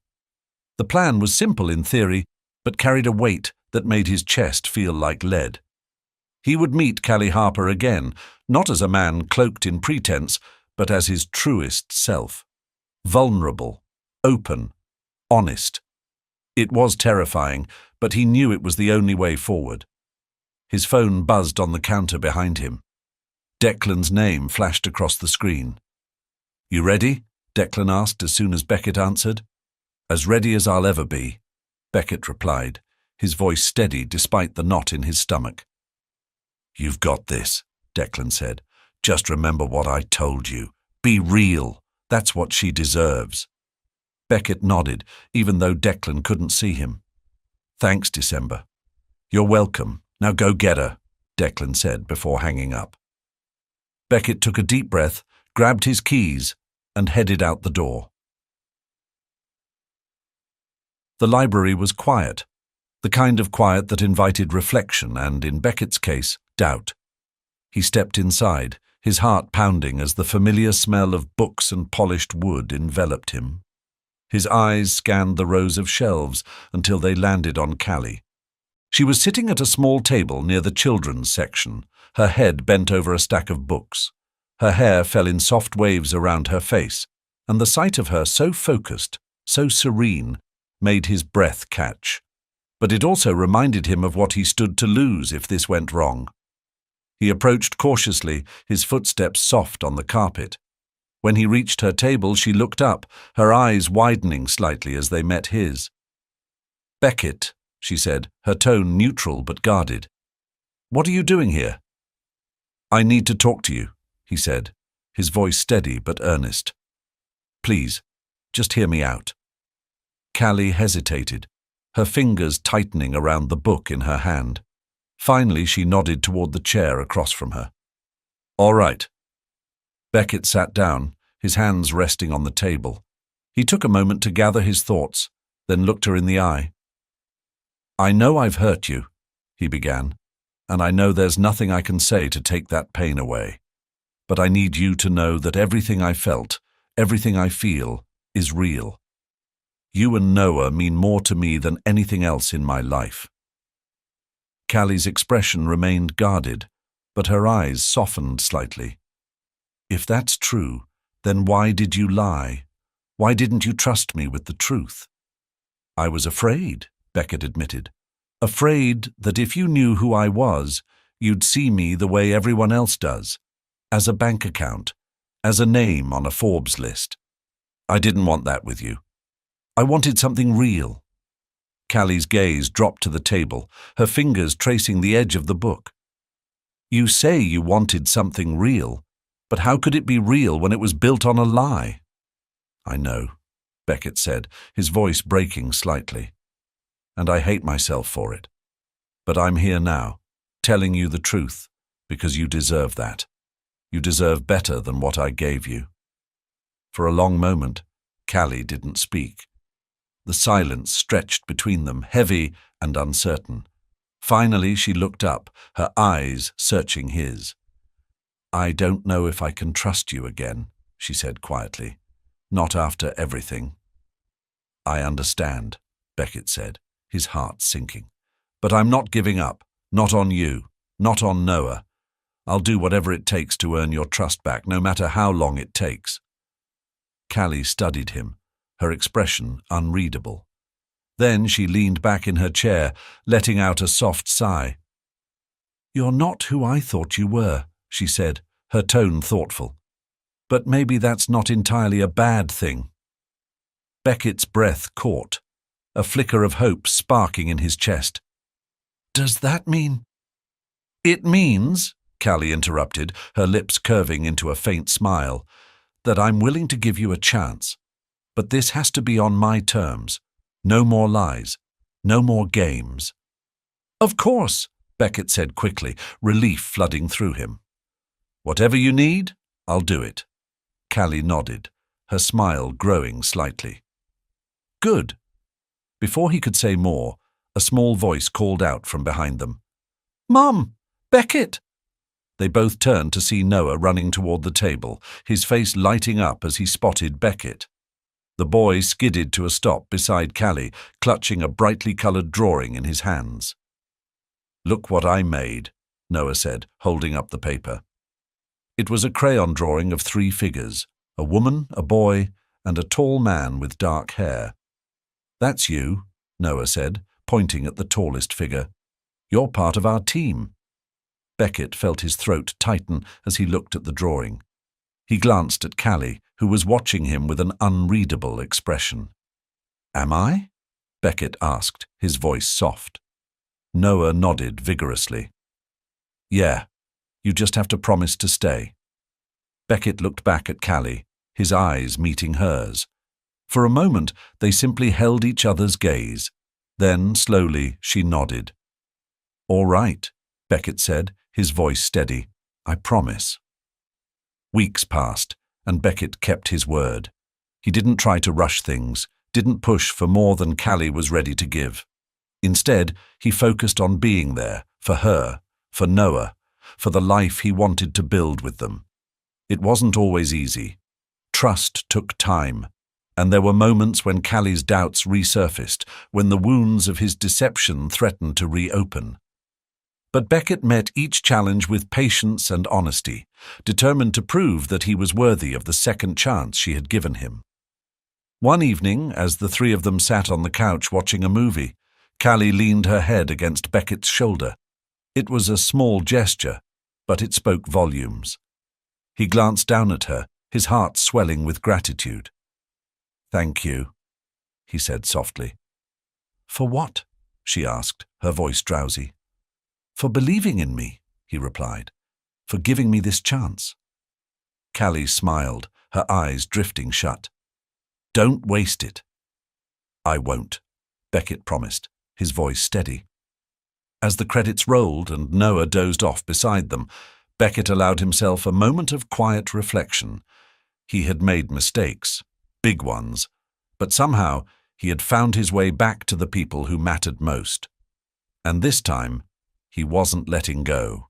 The plan was simple in theory, but carried a weight that made his chest feel like lead. He would meet Callie Harper again, not as a man cloaked in pretense, but as his truest self. Vulnerable, open, honest. It was terrifying, but he knew it was the only way forward. His phone buzzed on the counter behind him. Declan's name flashed across the screen. You ready? Declan asked as soon as Beckett answered. As ready as I'll ever be, Beckett replied, his voice steady despite the knot in his stomach. You've got this, Declan said. Just remember what I told you. Be real. That's what she deserves. Beckett nodded, even though Declan couldn't see him. Thanks, December. You're welcome. Now go get her, Declan said before hanging up. Beckett took a deep breath, grabbed his keys, and headed out the door. The library was quiet. The kind of quiet that invited reflection and, in Beckett's case, doubt. He stepped inside, his heart pounding as the familiar smell of books and polished wood enveloped him. His eyes scanned the rows of shelves until they landed on Callie. She was sitting at a small table near the children's section, her head bent over a stack of books. Her hair fell in soft waves around her face, and the sight of her so focused, so serene, made his breath catch. But it also reminded him of what he stood to lose if this went wrong. He approached cautiously, his footsteps soft on the carpet. When he reached her table, she looked up, her eyes widening slightly as they met his. "Beckett," she said, her tone neutral but guarded. "What are you doing here?" "I need to talk to you," he said, his voice steady but earnest. "Please, just hear me out." Callie hesitated, her fingers tightening around the book in her hand. Finally, she nodded toward the chair across from her. "All right." Beckett sat down, his hands resting on the table. He took a moment to gather his thoughts, then looked her in the eye. "I know I've hurt you," he began, "and I know there's nothing I can say to take that pain away. But I need you to know that everything I felt, everything I feel, is real. You and Noah mean more to me than anything else in my life." Callie's expression remained guarded, but her eyes softened slightly. "If that's true, then why did you lie? Why didn't you trust me with the truth?" "I was afraid," Beckett admitted. "Afraid that if you knew who I was, you'd see me the way everyone else does, as a bank account, as a name on a Forbes list. I didn't want that with you. I wanted something real." Callie's gaze dropped to the table, her fingers tracing the edge of the book. "You say you wanted something real, but how could it be real when it was built on a lie?" "I know," Beckett said, his voice breaking slightly. "And I hate myself for it. But I'm here now, telling you the truth, because you deserve that. You deserve better than what I gave you." For a long moment, Callie didn't speak. The silence stretched between them, heavy and uncertain. Finally, she looked up, her eyes searching his. "I don't know if I can trust you again," she said quietly. "Not after everything." "I understand," Beckett said, his heart sinking. "But I'm not giving up. Not on you. Not on Noah. I'll do whatever it takes to earn your trust back, no matter how long it takes." Callie studied him, her expression unreadable. Then she leaned back in her chair, letting out a soft sigh. "You're not who I thought you were," she said, her tone thoughtful. "But maybe that's not entirely a bad thing." Beckett's breath caught, a flicker of hope sparking in his chest. "Does that mean—" "It means," Callie interrupted, her lips curving into a faint smile, "that I'm willing to give you a chance. But this has to be on my terms. No more lies. No more games." "Of course," Beckett said quickly, relief flooding through him. "Whatever you need, I'll do it." Callie nodded, her smile growing slightly. "Good." Before he could say more, a small voice called out from behind them. "Mom! Beckett!" They both turned to see Noah running toward the table, his face lighting up as he spotted Beckett. The boy skidded to a stop beside Callie, clutching a brightly colored drawing in his hands. "Look what I made," Noah said, holding up the paper. It was a crayon drawing of 3 figures, a woman, a boy, and a tall man with dark hair. "That's you," Noah said, pointing at the tallest figure. "You're part of our team." Beckett felt his throat tighten as he looked at the drawing. He glanced at Callie, who was watching him with an unreadable expression. "Am I?" Beckett asked, his voice soft. Noah nodded vigorously. "Yeah, you just have to promise to stay." Beckett looked back at Callie, his eyes meeting hers. For a moment, they simply held each other's gaze. Then, slowly, she nodded. "All right," Beckett said, his voice steady. "I promise." Weeks passed, and Beckett kept his word. He didn't try to rush things, didn't push for more than Callie was ready to give. Instead, he focused on being there, for her, for Noah, for the life he wanted to build with them. It wasn't always easy. Trust took time, and there were moments when Callie's doubts resurfaced, when the wounds of his deception threatened to reopen. But Beckett met each challenge with patience and honesty, determined to prove that he was worthy of the second chance she had given him. One evening, as the three of them sat on the couch watching a movie, Callie leaned her head against Beckett's shoulder. It was a small gesture, but it spoke volumes. He glanced down at her, his heart swelling with gratitude. "Thank you," he said softly. "For what?" she asked, her voice drowsy. "For believing in me," he replied. "For giving me this chance." Callie smiled, her eyes drifting shut. "Don't waste it." "I won't," Beckett promised, his voice steady. As the credits rolled and Noah dozed off beside them, Beckett allowed himself a moment of quiet reflection. He had made mistakes, big ones, but somehow he had found his way back to the people who mattered most. And this time, he wasn't letting go.